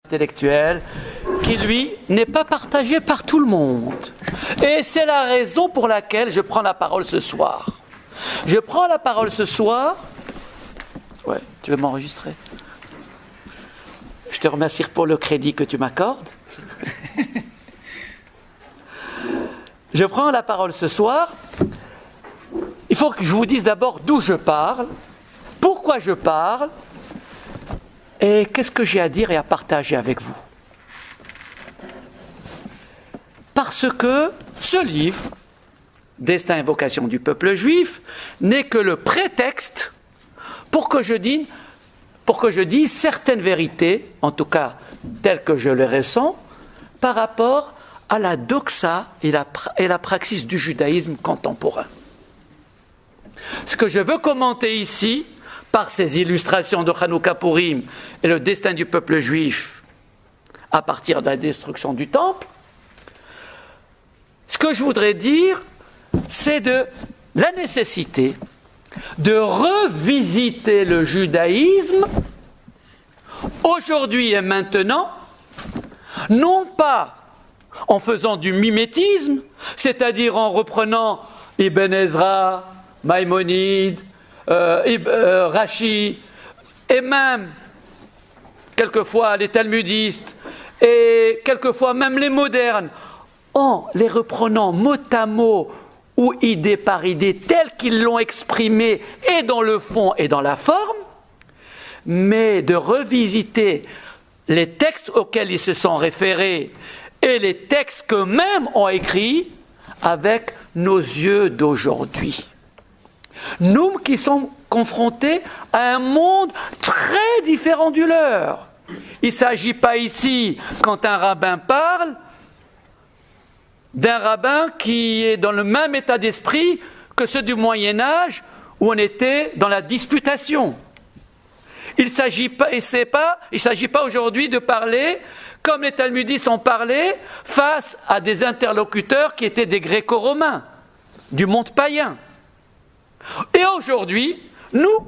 intellectuel qui, lui, n'est pas partagé par tout le monde. Et c'est la raison pour laquelle je prends la parole ce soir. Je prends la parole ce soir... Ouais, tu veux m'enregistrer? Je te remercie pour le crédit que tu m'accordes. Je prends la parole ce soir. Il faut que je vous dise d'abord d'où je parle, pourquoi je parle, et qu'est-ce que j'ai à dire et à partager avec vous. Parce que ce livre, Destin et vocation du peuple juif, n'est que le prétexte pour que je dise certaines vérités, en tout cas telles que je les ressens, par rapport à la doxa et la praxis du judaïsme contemporain. Ce que je veux commenter ici, par ces illustrations de Hanouka Purim et le destin du peuple juif à partir de la destruction du temple, ce que je voudrais dire, c'est de la nécessité de revisiter le judaïsme aujourd'hui et maintenant, non pas en faisant du mimétisme, c'est-à-dire en reprenant Ibn Ezra, Maïmonide, Rashi, et même quelquefois les talmudistes, et quelquefois même les modernes, en les reprenant mot à mot ou idée par idée, tels qu'ils l'ont exprimé, et dans le fond et dans la forme, mais de revisiter les textes auxquels ils se sont référés et les textes qu'eux-mêmes ont écrits avec nos yeux d'aujourd'hui. Nous qui sommes confrontés à un monde très différent du leur. Il ne s'agit pas ici, quand un rabbin parle, d'un rabbin qui est dans le même état d'esprit que ceux du Moyen-Âge où on était dans la disputation. Il ne s'agit pas aujourd'hui de parler comme les talmudistes ont parlé face à des interlocuteurs qui étaient des gréco-romains, du monde païen. Et aujourd'hui, nous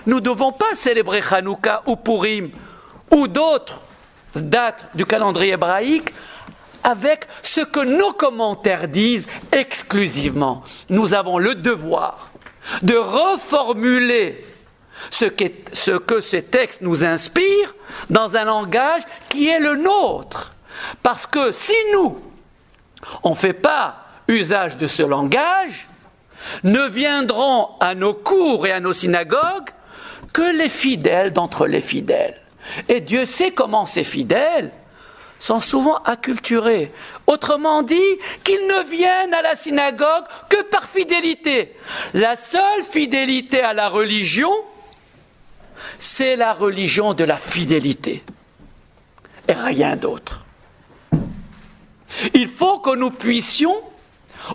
ne devons pas célébrer Hanouka ou Purim ou d'autres dates du calendrier hébraïque avec ce que nos commentaires disent exclusivement. Nous avons le devoir de reformuler ce que ces textes nous inspirent dans un langage qui est le nôtre. Parce que si nous, on ne fait pas usage de ce langage, ne viendront à nos cours et à nos synagogues que les fidèles d'entre les fidèles. Et Dieu sait comment ces fidèles sont souvent acculturés. Autrement dit, qu'ils ne viennent à la synagogue que par fidélité. La seule fidélité à la religion, c'est la religion de la fidélité. Et rien d'autre. Il faut que nous puissions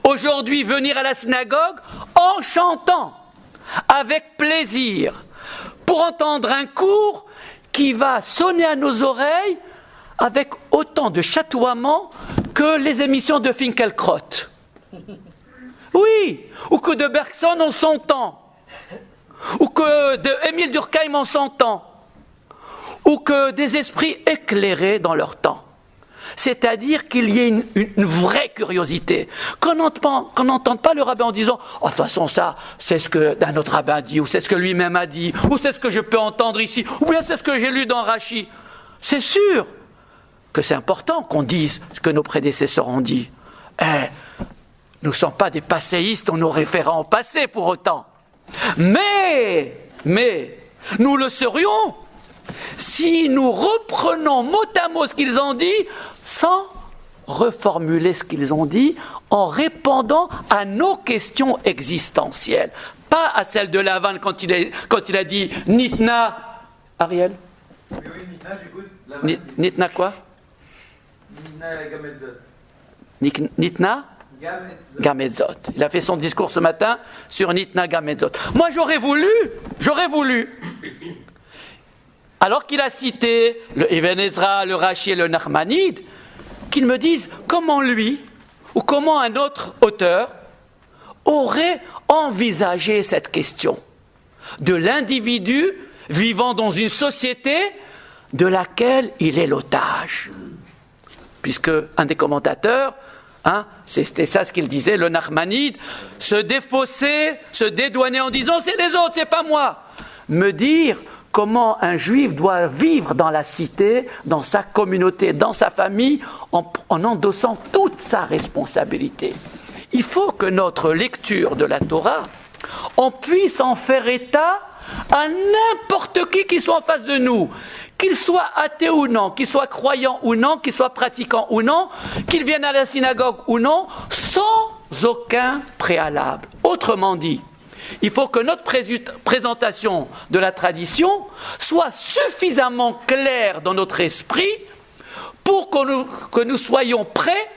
aujourd'hui venir à la synagogue en chantant, avec plaisir, pour entendre un cours qui va sonner à nos oreilles avec autant de chatoiement que les émissions de Finkielkraut. Oui, ou que de Bergson en son temps, ou que de Émile Durkheim en son temps, ou que des esprits éclairés dans leur temps. C'est-à-dire qu'il y ait une vraie curiosité. Qu'on n'entende pas le rabbin en disant « Oh, de toute façon, ça, c'est ce qu'un autre rabbin dit, ou c'est ce que lui-même a dit, ou c'est ce que je peux entendre ici, ou bien c'est ce que j'ai lu dans Rashi. » C'est sûr que c'est important qu'on dise ce que nos prédécesseurs ont dit. Nous ne sommes pas des passéistes en nous référant au passé pour autant. Mais, nous le serions si nous reprenons mot à mot ce qu'ils ont dit sans reformuler ce qu'ils ont dit en répondant à nos questions existentielles. Pas à celle de Lavan quand il a dit « Nitna » Ariel? Oui, Nitna, j'écoute. Nitna quoi? Nitna Gametzot. Nitna Gametzot. Il a fait son discours ce matin sur Nitna Gametzot. Moi, j'aurais voulu, alors qu'il a cité le Ibn Ezra, le Rashi et le Nachmanide, qu'il me dise comment lui, ou comment un autre auteur, aurait envisagé cette question de l'individu vivant dans une société de laquelle il est l'otage. Puisque un des commentateurs, c'était ça ce qu'il disait, le Nachmanide, se défausser, se dédouaner en disant c'est les autres, c'est pas moi. Me dire comment un juif doit vivre dans la cité, dans sa communauté, dans sa famille, en endossant toute sa responsabilité. Il faut que notre lecture de la Torah, on puisse en faire état à n'importe qui soit en face de nous, qu'il soit athée ou non, qu'il soit croyant ou non, qu'il soit pratiquant ou non, qu'il vienne à la synagogue ou non, sans aucun préalable. Autrement dit, il faut que notre présentation de la tradition soit suffisamment claire dans notre esprit pour que nous soyons prêts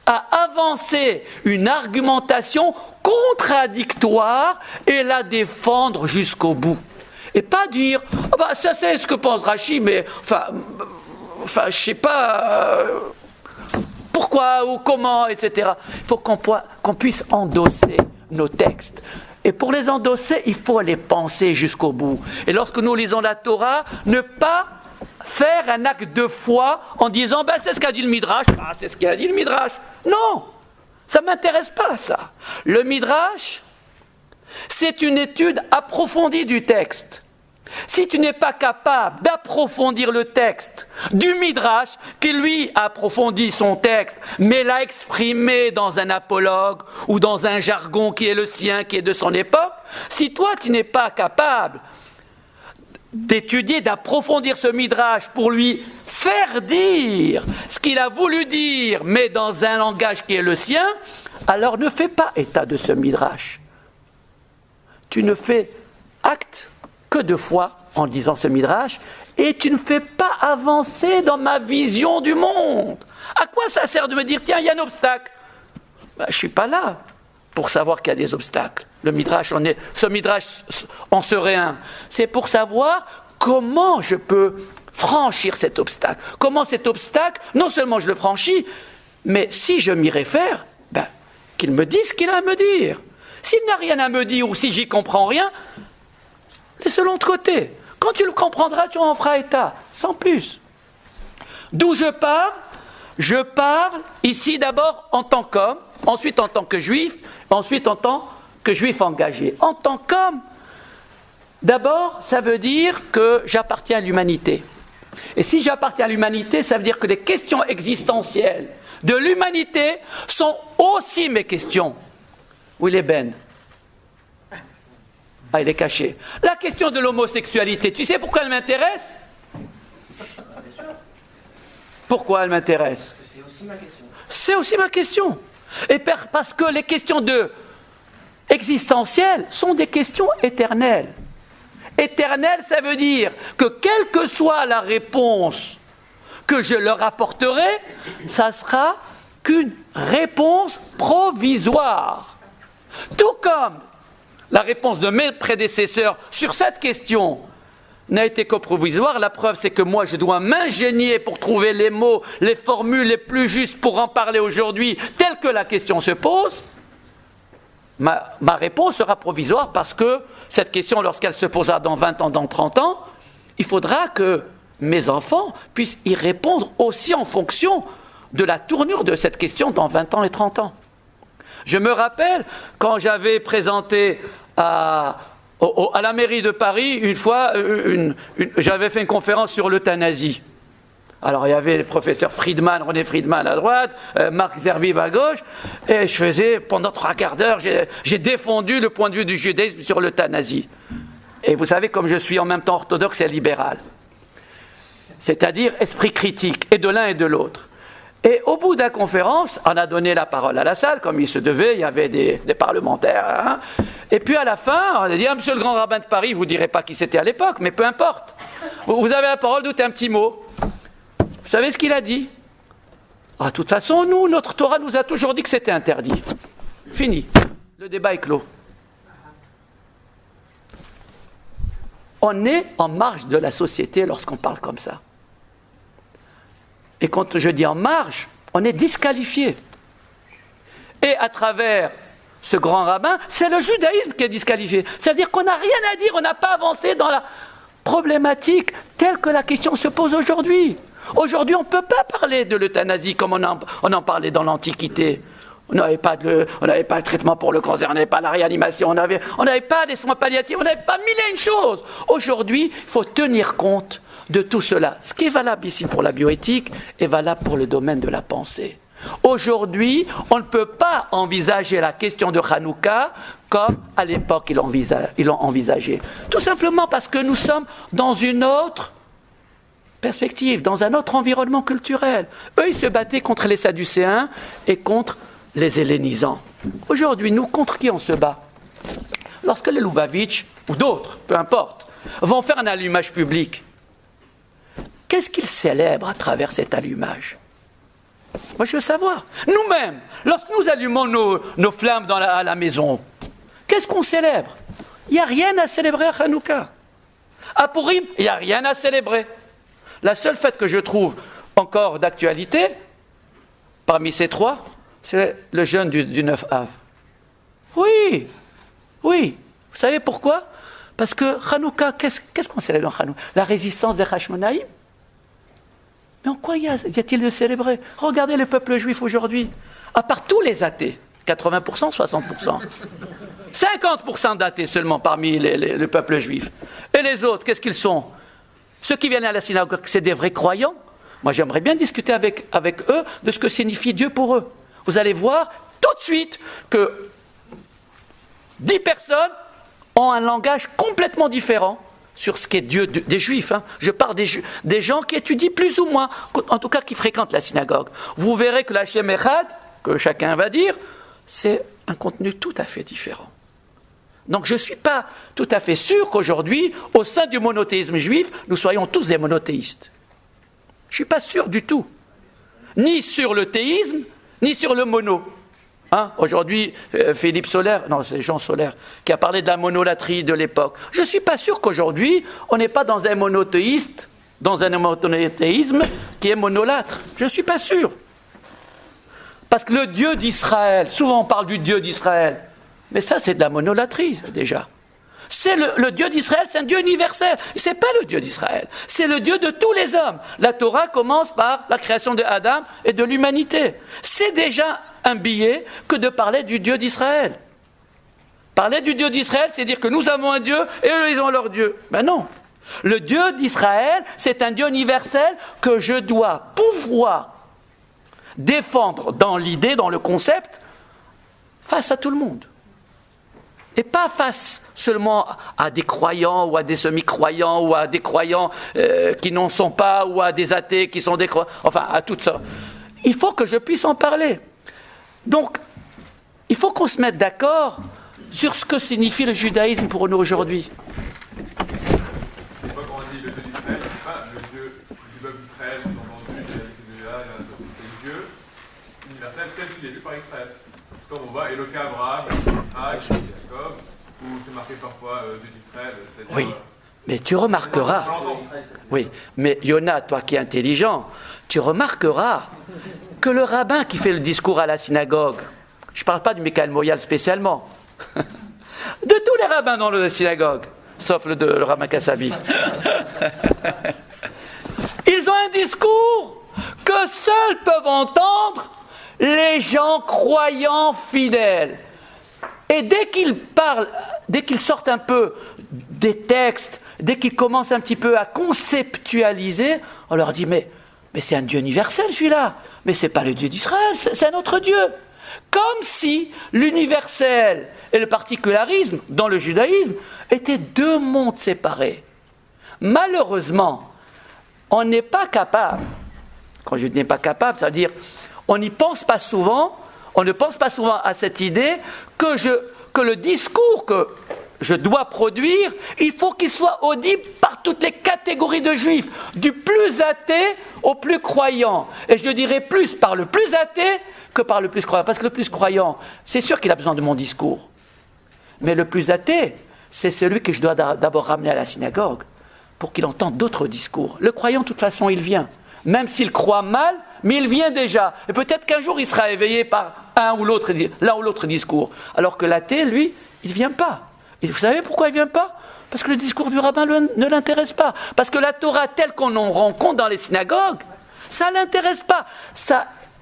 à avancer une argumentation contradictoire et la défendre jusqu'au bout. Et pas dire, ça c'est ce que pense Rashi, mais je sais pas pourquoi ou comment, etc. Il faut qu'on puisse endosser nos textes. Et pour les endosser, il faut les penser jusqu'au bout. Et lorsque nous lisons la Torah, ne pas faire un acte de foi en disant c'est ce qu'a dit le Midrash, c'est ce qu'a dit le Midrash. Non, ça ne m'intéresse pas ça. Le Midrash, c'est une étude approfondie du texte. Si tu n'es pas capable d'approfondir le texte du Midrash, qui lui a approfondi son texte, mais l'a exprimé dans un apologue ou dans un jargon qui est le sien, qui est de son époque, si toi tu n'es pas capable d'étudier, d'approfondir ce Midrash pour lui faire dire ce qu'il a voulu dire, mais dans un langage qui est le sien, alors ne fais pas état de ce Midrash. Tu ne fais acte que de foi en disant ce Midrash, et tu ne fais pas avancer dans ma vision du monde. À quoi ça sert de me dire, tiens, il y a un obstacle? Je ne suis pas là pour savoir qu'il y a des obstacles. Ce Midrash en serait un. C'est pour savoir comment je peux franchir cet obstacle. Comment cet obstacle, non seulement je le franchis, mais si je m'y réfère, qu'il me dise ce qu'il a à me dire. S'il n'a rien à me dire ou si j'y comprends rien, laisse-le de l'autre côté. Quand tu le comprendras, tu en feras état, sans plus. D'où je parle ici d'abord en tant qu'homme, ensuite en tant que juif, ensuite en tant que juif engagé. En tant qu'homme, d'abord, ça veut dire que j'appartiens à l'humanité. Et si j'appartiens à l'humanité, ça veut dire que les questions existentielles de l'humanité sont aussi mes questions. Où il est Ben? Il est caché. La question de l'homosexualité, tu sais pourquoi elle m'intéresse? Pourquoi elle m'intéresse? C'est aussi ma question. C'est aussi ma question. Et parce que les questions existentielles sont des questions éternelles. Éternel, ça veut dire que quelle que soit la réponse que je leur apporterai, ça sera qu'une réponse provisoire. Tout comme la réponse de mes prédécesseurs sur cette question n'a été que provisoire. La preuve, c'est que moi, je dois m'ingénier pour trouver les mots, les formules les plus justes pour en parler aujourd'hui, telle que la question se pose. Ma réponse sera provisoire parce que cette question, lorsqu'elle se posera dans 20 ans, dans 30 ans, il faudra que mes enfants puissent y répondre aussi en fonction de la tournure de cette question dans 20 ans et 30 ans. Je me rappelle quand j'avais présenté à la mairie de Paris, une fois, j'avais fait une conférence sur l'euthanasie. Alors il y avait le professeur René Friedman à droite, Marc Zerbib à gauche, et je faisais, pendant 3 quarts d'heure, j'ai défendu le point de vue du judaïsme sur l'euthanasie. Et vous savez, comme je suis en même temps orthodoxe et libéral, c'est-à-dire esprit critique, et de l'un et de l'autre. Et au bout de la conférence, on a donné la parole à la salle, comme il se devait, il y avait des parlementaires. Et puis à la fin, on a dit, monsieur le grand rabbin de Paris, vous ne direz pas qui c'était à l'époque, mais peu importe. Vous avez la parole, doutez un petit mot. Vous savez ce qu'il a dit? De toute façon, notre Torah nous a toujours dit que c'était interdit. Fini. Le débat est clos. On est en marge de la société lorsqu'on parle comme ça. Et quand je dis en marge, on est disqualifié. Et à travers ce grand rabbin, c'est le judaïsme qui est disqualifié. C'est-à-dire qu'on n'a rien à dire, on n'a pas avancé problématique telle que la question se pose aujourd'hui. Aujourd'hui, on ne peut pas parler de l'euthanasie comme on en parlait dans l'Antiquité. On n'avait pas le traitement pour le cancer, on n'avait pas la réanimation, on n'avait pas des soins palliatifs, on n'avait pas mille et une choses. Aujourd'hui, il faut tenir compte de tout cela. Ce qui est valable ici pour la bioéthique est valable pour le domaine de la pensée. Aujourd'hui, on ne peut pas envisager la question de Hanouka comme à l'époque ils l'ont envisagé. Tout simplement parce que nous sommes dans une autre perspective, dans un autre environnement culturel. Eux, ils se battaient contre les Sadducéens et contre les hellénisants. Aujourd'hui, nous, contre qui on se bat? Lorsque les Lubavitch, ou d'autres, peu importe, vont faire un allumage public, qu'est-ce qu'ils célèbrent à travers cet allumage? Moi, je veux savoir. Nous-mêmes, lorsque nous allumons nos flammes à la maison, qu'est-ce qu'on célèbre? Il n'y a rien à célébrer à Hanouka. À Purim, il n'y a rien à célébrer. La seule fête que je trouve encore d'actualité, parmi ces trois, c'est le jeûne du 9 Av. Oui. Vous savez pourquoi? Parce que Hanouka, qu'est-ce qu'on célèbre dans Hanouka? La résistance des Hashmonaïm. Mais en quoi y a-t-il de célébrer? Regardez le peuple juif aujourd'hui. À part tous les athées, 80%, 60%. 50% d'athées seulement parmi le peuple juif. Et les autres, qu'est-ce qu'ils sont? Ceux qui viennent à la synagogue, c'est des vrais croyants. Moi, j'aimerais bien discuter avec eux de ce que signifie Dieu pour eux. Vous allez voir tout de suite que 10 personnes ont un langage complètement différent sur ce qu'est Dieu des Juifs. Je parle des gens qui étudient plus ou moins, en tout cas qui fréquentent la synagogue. Vous verrez que la Shem Echad, que chacun va dire, c'est un contenu tout à fait différent. Donc je ne suis pas tout à fait sûr qu'aujourd'hui, au sein du monothéisme juif, nous soyons tous des monothéistes. Je ne suis pas sûr du tout. Ni sur le théisme, ni sur le mono. Aujourd'hui, Philippe Soler, non c'est Jean Soler, qui a parlé de la monolatrie de l'époque. Je ne suis pas sûr qu'aujourd'hui, on n'est pas dans un monothéisme qui est monolâtre. Je ne suis pas sûr. Parce que le Dieu d'Israël, souvent on parle du Dieu d'Israël, mais ça c'est de la monolatrie déjà. C'est le Dieu d'Israël, c'est un Dieu universel. Ce n'est pas le Dieu d'Israël, c'est le Dieu de tous les hommes. La Torah commence par la création de Adam et de l'humanité. C'est déjà un billet que de parler du Dieu d'Israël. Parler du Dieu d'Israël, c'est dire que nous avons un Dieu et eux ils ont leur Dieu. Ben non. Le Dieu d'Israël, c'est un Dieu universel que je dois pouvoir défendre dans l'idée, dans le concept, face à tout le monde. Et pas face seulement à des croyants ou à des semi-croyants ou à des croyants qui n'en sont pas ou à des athées qui sont des croyants, enfin à toutes sortes. Il faut que je puisse en parler. Donc, il faut qu'on se mette d'accord sur ce que signifie le judaïsme pour nous aujourd'hui. C'est pas quand on dit le Dieu d'Israël, c'est pas le Dieu du peuple d'Israël, c'est le Dieu universel tel qu'il est vu par Israël. Comme on voit Eloka Abraham, Isaac, Jacob, où c'est marqué parfois Dieu d'Israël. Oui, mais tu remarqueras. Oui, mais Yona, toi qui es intelligent, tu remarqueras que le rabbin qui fait le discours à la synagogue, je ne parle pas du Michael Moyal spécialement, de tous les rabbins dans la synagogue, sauf le rabbin Kassabi, ils ont un discours que seuls peuvent entendre les gens croyants fidèles. Et dès qu'ils parlent, dès qu'ils sortent un peu des textes, dès qu'ils commencent un petit peu à conceptualiser, on leur dit mais c'est un Dieu universel celui-là, mais c'est pas le Dieu d'Israël, c'est un autre Dieu. Comme si l'universel et le particularisme dans le judaïsme étaient deux mondes séparés. Malheureusement, on n'est pas capable, quand je dis n'est pas capable, ça veut dire on n'y pense pas souvent, on ne pense pas souvent à cette idée que le discours que je dois produire, il faut qu'il soit audible par toutes les catégories de juifs, du plus athée au plus croyant. Et je dirais plus par le plus athée que par le plus croyant. Parce que le plus croyant, c'est sûr qu'il a besoin de mon discours. Mais le plus athée, c'est celui que je dois d'abord ramener à la synagogue pour qu'il entende d'autres discours. Le croyant, de toute façon, il vient. Même s'il croit mal, mais il vient déjà. Et peut-être qu'un jour, il sera éveillé par l'un ou l'autre discours. Alors que l'athée, lui, il ne vient pas. Et vous savez pourquoi il ne vient pas? Parce que le discours du rabbin ne l'intéresse pas. Parce que la Torah telle qu'on en rencontre dans les synagogues, ça ne l'intéresse pas.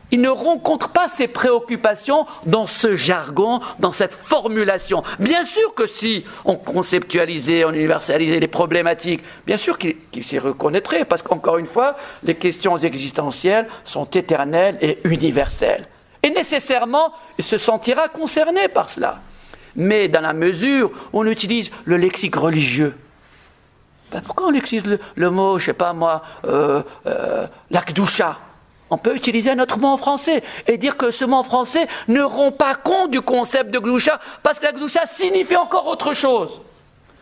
Il ne rencontre pas ses préoccupations dans ce jargon, dans cette formulation. Bien sûr que si on conceptualisait, on universalisait les problématiques, bien sûr qu'il s'y reconnaîtrait, parce qu'encore une fois, les questions existentielles sont éternelles et universelles. Et nécessairement, il se sentira concerné par cela. Mais dans la mesure où on utilise le lexique religieux, pourquoi on utilise le mot, je ne sais pas moi, la Kedusha? On peut utiliser un autre mot en français et dire que ce mot en français ne rend pas compte du concept de Kedusha, parce que la Kedusha signifie encore autre chose.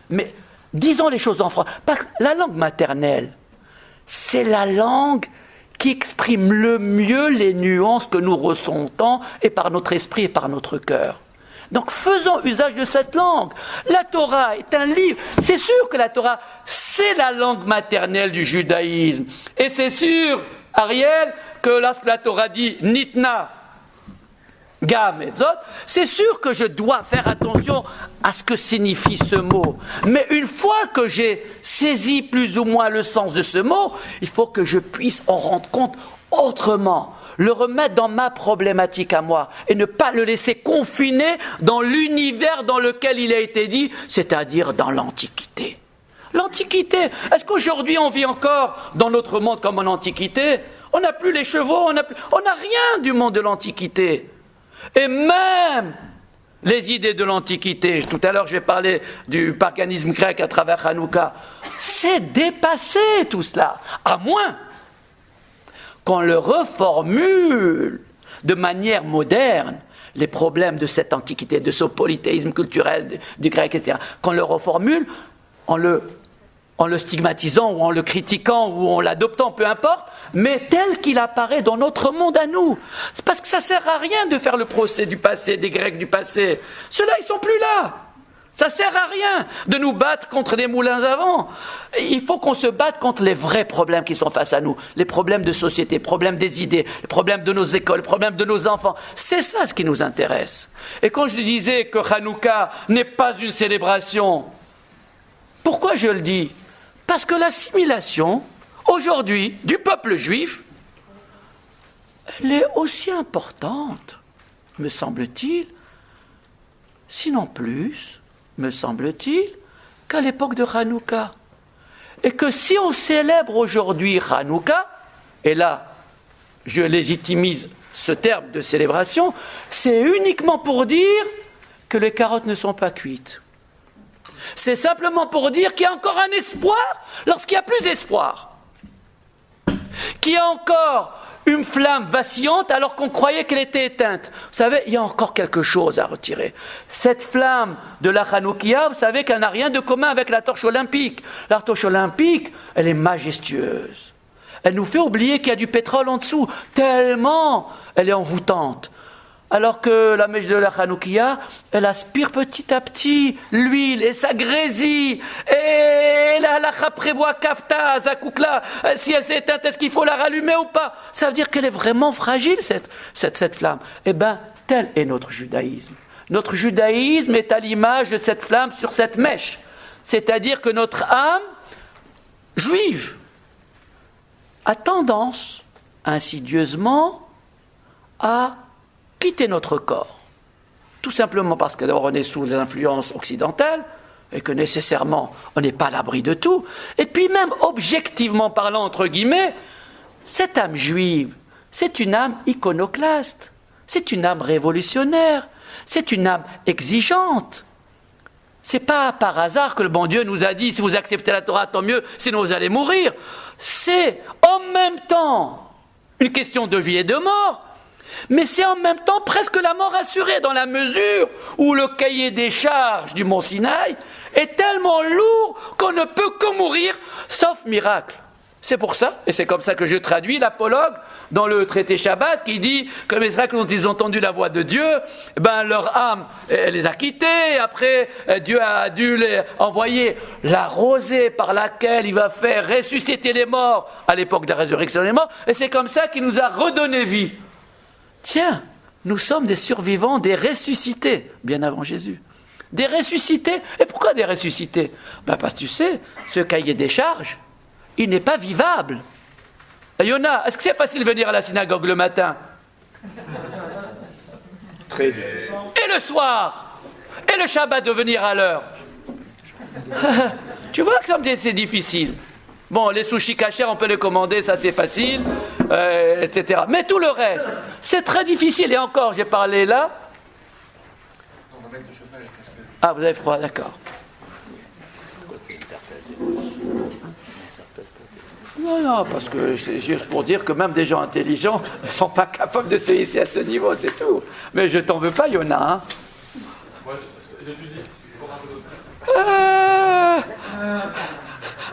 Mais disons les choses en français. Parce que la langue maternelle, c'est la langue qui exprime le mieux les nuances que nous ressentons, et par notre esprit et par notre cœur. Donc faisons usage de cette langue. La Torah est un livre. C'est sûr que la Torah, c'est la langue maternelle du judaïsme. Et c'est sûr, Ariel, que lorsque la Torah dit « Nitna », Gam et Zot, c'est sûr que je dois faire attention à ce que signifie ce mot. Mais une fois que j'ai saisi plus ou moins le sens de ce mot, il faut que je puisse en rendre compte autrement, le remettre dans ma problématique à moi et ne pas le laisser confiner dans l'univers dans lequel il a été dit, c'est-à-dire dans l'Antiquité. L'Antiquité, est-ce qu'aujourd'hui on vit encore dans notre monde comme en Antiquité? On n'a plus les chevaux, on n'a rien du monde de l'Antiquité. Et même les idées de l'Antiquité, tout à l'heure je vais parler du paganisme grec à travers Hanouka, c'est dépassé tout cela, à moins qu'on le reformule de manière moderne, les problèmes de cette antiquité, de ce polythéisme culturel du grec, etc., qu'on le reformule en le stigmatisant ou en le critiquant ou en l'adoptant, peu importe, mais tel qu'il apparaît dans notre monde à nous. C'est parce que ça ne sert à rien de faire le procès du passé, des Grecs du passé. Ceux-là, ils ne sont plus là. Ça ne sert à rien de nous battre contre des moulins à vent. Il faut qu'on se batte contre les vrais problèmes qui sont face à nous. Les problèmes de société, les problèmes des idées, les problèmes de nos écoles, les problèmes de nos enfants. C'est ça ce qui nous intéresse. Et quand je disais que Hanouka n'est pas une célébration, pourquoi je le dis? Parce que l'assimilation, aujourd'hui, du peuple juif, elle est aussi importante, me semble-t-il, sinon plus, me semble-t-il, qu'à l'époque de Hanouka. Et que si on célèbre aujourd'hui Hanouka, et là, je légitimise ce terme de célébration, c'est uniquement pour dire que les carottes ne sont pas cuites. C'est simplement pour dire qu'il y a encore un espoir lorsqu'il n'y a plus d'espoir. Qu'il y a encore une flamme vacillante alors qu'on croyait qu'elle était éteinte. Vous savez, il y a encore quelque chose à retirer. Cette flamme de la Hanoukia, vous savez qu'elle n'a rien de commun avec la torche olympique. La torche olympique, elle est majestueuse. Elle nous fait oublier qu'il y a du pétrole en dessous, tellement elle est envoûtante. Alors que la mèche de la Hanoukia, elle aspire petit à petit l'huile et ça grésille. Et la halakha prévoit kafta, zakoukla, si elle s'est éteinte, est-ce qu'il faut la rallumer ou pas? Ça veut dire qu'elle est vraiment fragile, cette flamme. Eh bien, tel est notre judaïsme. Notre judaïsme est à l'image de cette flamme sur cette mèche. C'est-à-dire que notre âme juive a tendance, insidieusement, à quitter notre corps. Tout simplement parce que d'abord on est sous les influences occidentales et que nécessairement on n'est pas à l'abri de tout. Et puis même objectivement parlant, entre guillemets, cette âme juive, c'est une âme iconoclaste, c'est une âme révolutionnaire, c'est une âme exigeante. C'est pas par hasard que le bon Dieu nous a dit si vous acceptez la Torah, tant mieux, sinon vous allez mourir. C'est en même temps une question de vie et de mort. Mais c'est en même temps presque la mort assurée dans la mesure où le cahier des charges du Mont Sinaï est tellement lourd qu'on ne peut que mourir sauf miracle. C'est pour ça, et c'est comme ça que je traduis l'apologue dans le traité Shabbat qui dit que les Israéliens, quand ils ont entendu la voix de Dieu, leur âme les a quittés. Après, Dieu a dû les envoyer la rosée par laquelle il va faire ressusciter les morts à l'époque de la résurrection des morts. Et c'est comme ça qu'il nous a redonné vie. Tiens, nous sommes des survivants, des ressuscités, bien avant Jésus. Des ressuscités. Et pourquoi des ressuscités? Parce que tu sais, ce cahier des charges, il n'est pas vivable. Et Yona, est-ce que c'est facile de venir à la synagogue le matin? Très difficile. Et le soir? Et le Shabbat de venir à l'heure? Tu vois que c'est difficile. Bon, les sushis cachers, on peut les commander, ça c'est facile, etc. Mais tout le reste, c'est très difficile. Et encore, j'ai parlé là. On va mettre le chauffage parce que... Ah, vous avez froid, d'accord. Non, parce que c'est juste pour dire que même des gens intelligents ne sont pas capables de se hisser à ce niveau, c'est tout. Mais je t'en veux pas, Yona. Hein. Moi, j'étudie pour un peu d'autre.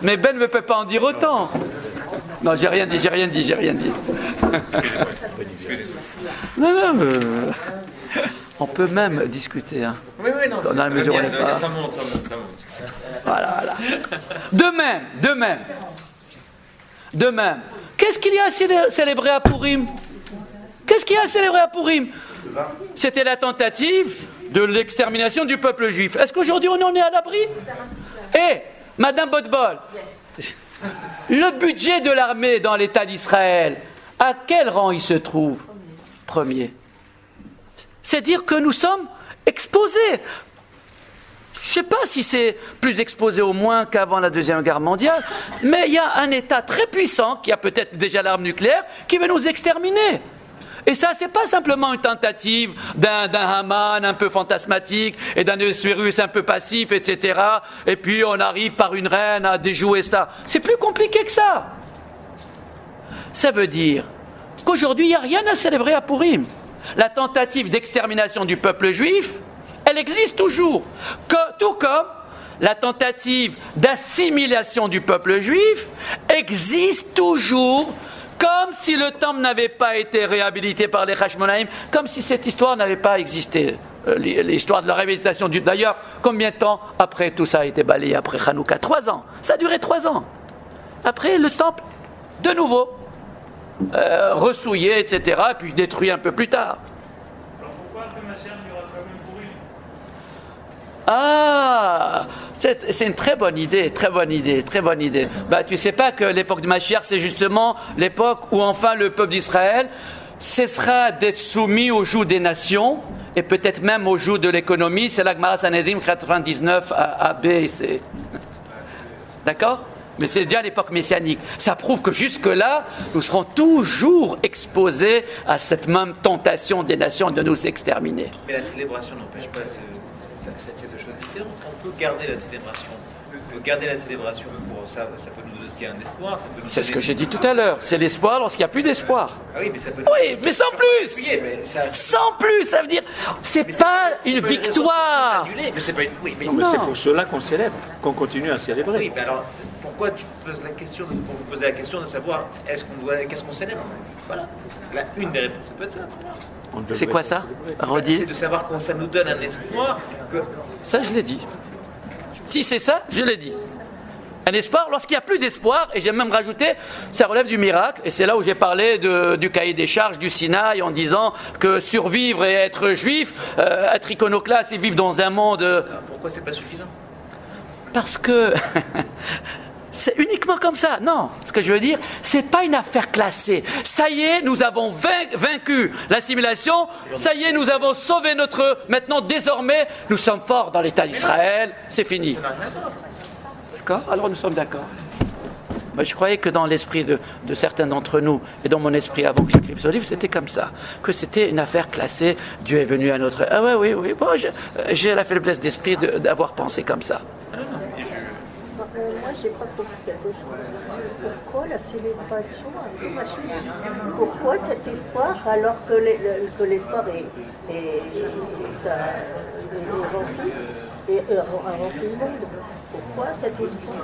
Mais Ben ne peut pas en dire autant. Non, j'ai rien dit. Non, on peut même discuter. Hein. Oui, non. Dans la mesure où on n'est pas... Ça monte. Voilà. De même. Qu'est-ce qu'il y a à célébrer à Pourim? C'était la tentative de l'extermination du peuple juif. Est-ce qu'aujourd'hui on en est à l'abri? Madame Botbol, le budget de l'armée dans l'État d'Israël, à quel rang il se trouve? Premier. C'est dire que nous sommes exposés. Je ne sais pas si c'est plus exposé au moins qu'avant la Deuxième Guerre mondiale, mais il y a un État très puissant, qui a peut-être déjà l'arme nucléaire, qui veut nous exterminer. Et ça, c'est pas simplement une tentative d'un Haman un peu fantasmatique et d'un Ahasuérus un peu passif, etc. Et puis on arrive par une reine à déjouer ça. C'est plus compliqué que ça. Ça veut dire qu'aujourd'hui, il n'y a rien à célébrer à Pourim. La tentative d'extermination du peuple juif, elle existe toujours. Tout comme la tentative d'assimilation du peuple juif existe toujours, comme si le temple n'avait pas été réhabilité par les Hashmonaïm, comme si cette histoire n'avait pas existé. L'histoire de la réhabilitation du... D'ailleurs, combien de temps après tout ça a été balayé après Hanouka? 3 ans. Ça a duré 3 ans. Après, le temple, de nouveau, ressouillé, etc., puis détruit un peu plus tard. Alors pourquoi après Mashiach il y aura quand même Pourim? Ah, c'est une très bonne idée. Tu sais pas que l'époque de Mashiach, c'est justement l'époque où enfin le peuple d'Israël cessera d'être soumis au joug des nations et peut-être même au joug de l'économie. C'est la Gemara Sanhedrin 99 à B et C. D'accord? Mais c'est déjà l'époque messianique. Ça prouve que jusque-là, nous serons toujours exposés à cette même tentation des nations de nous exterminer. Mais la célébration n'empêche pas c'est deux choses différentes. On peut garder la célébration. Pour ça peut nous donner un espoir. C'est ce que j'ai dit tout à l'heure. C'est l'espoir lorsqu'il n'y a plus d'espoir. Ah oui, mais ça peut. Oui, mais sans plus. Sans plus, ça veut dire, c'est pas une victoire. Mais c'est pas une. Oui, mais non. Mais c'est pour cela qu'on célèbre, qu'on continue à célébrer. Oui, mais alors pourquoi tu poses la question pour vous poser la question de savoir qu'est-ce qu'on célèbre? Voilà. Une des réponses, ça peut être ça. C'est quoi ça? Redis. C'est de savoir que ça nous donne un espoir que. Ça, je l'ai dit. Si c'est ça, je l'ai dit. Un espoir, lorsqu'il n'y a plus d'espoir, et j'ai même rajouté, ça relève du miracle, et c'est là où j'ai parlé du cahier des charges du Sinaï en disant que survivre et être juif, être iconoclaste et vivre dans un monde... Alors pourquoi c'est pas suffisant? Parce que... c'est uniquement comme ça. Non, ce que je veux dire, c'est pas une affaire classée. Ça y est, nous avons vaincu l'assimilation. Ça y est, nous avons sauvé notre... Maintenant, désormais, nous sommes forts dans l'État d'Israël. C'est fini. D'accord? Alors nous sommes d'accord. Mais je croyais que dans l'esprit de certains d'entre nous, et dans mon esprit avant que j'écrive ce livre, c'était comme ça. Que c'était une affaire classée. Dieu est venu à notre... Ah oui. Bon, j'ai la faiblesse d'esprit d'avoir pensé comme ça. Moi, j'ai pas compris quelque chose. Pourquoi la célébration après Mashiach? Pourquoi cet espoir alors que l'espoir est rempli et a rempli le monde? Pourquoi cet espoir?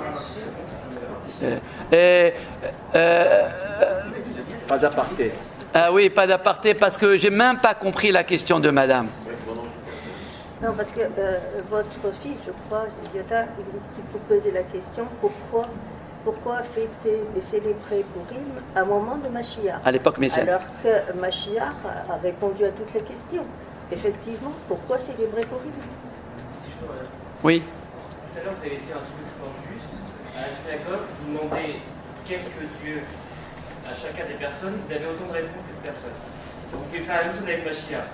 Pas d'aparté. Ah oui, pas d'aparté, parce que j'ai même pas compris la question de madame. Non, parce que votre fils, je crois, Yoda, il faut poser la question, pourquoi fêter et célébrer Pourim à un moment de Mashiach? À l'époque messianique. Alors que Mashiach a répondu à toutes les questions. Effectivement, pourquoi célébrer Pourim? Oui. Tout à l'heure, vous avez fait un truc fort juste. À la synagogue, vous demandez qu'est-ce que Dieu à chacun des personnes, vous avez autant de réponses que de personnes. Donc vous pouvez faire la même chose avec Mashiach.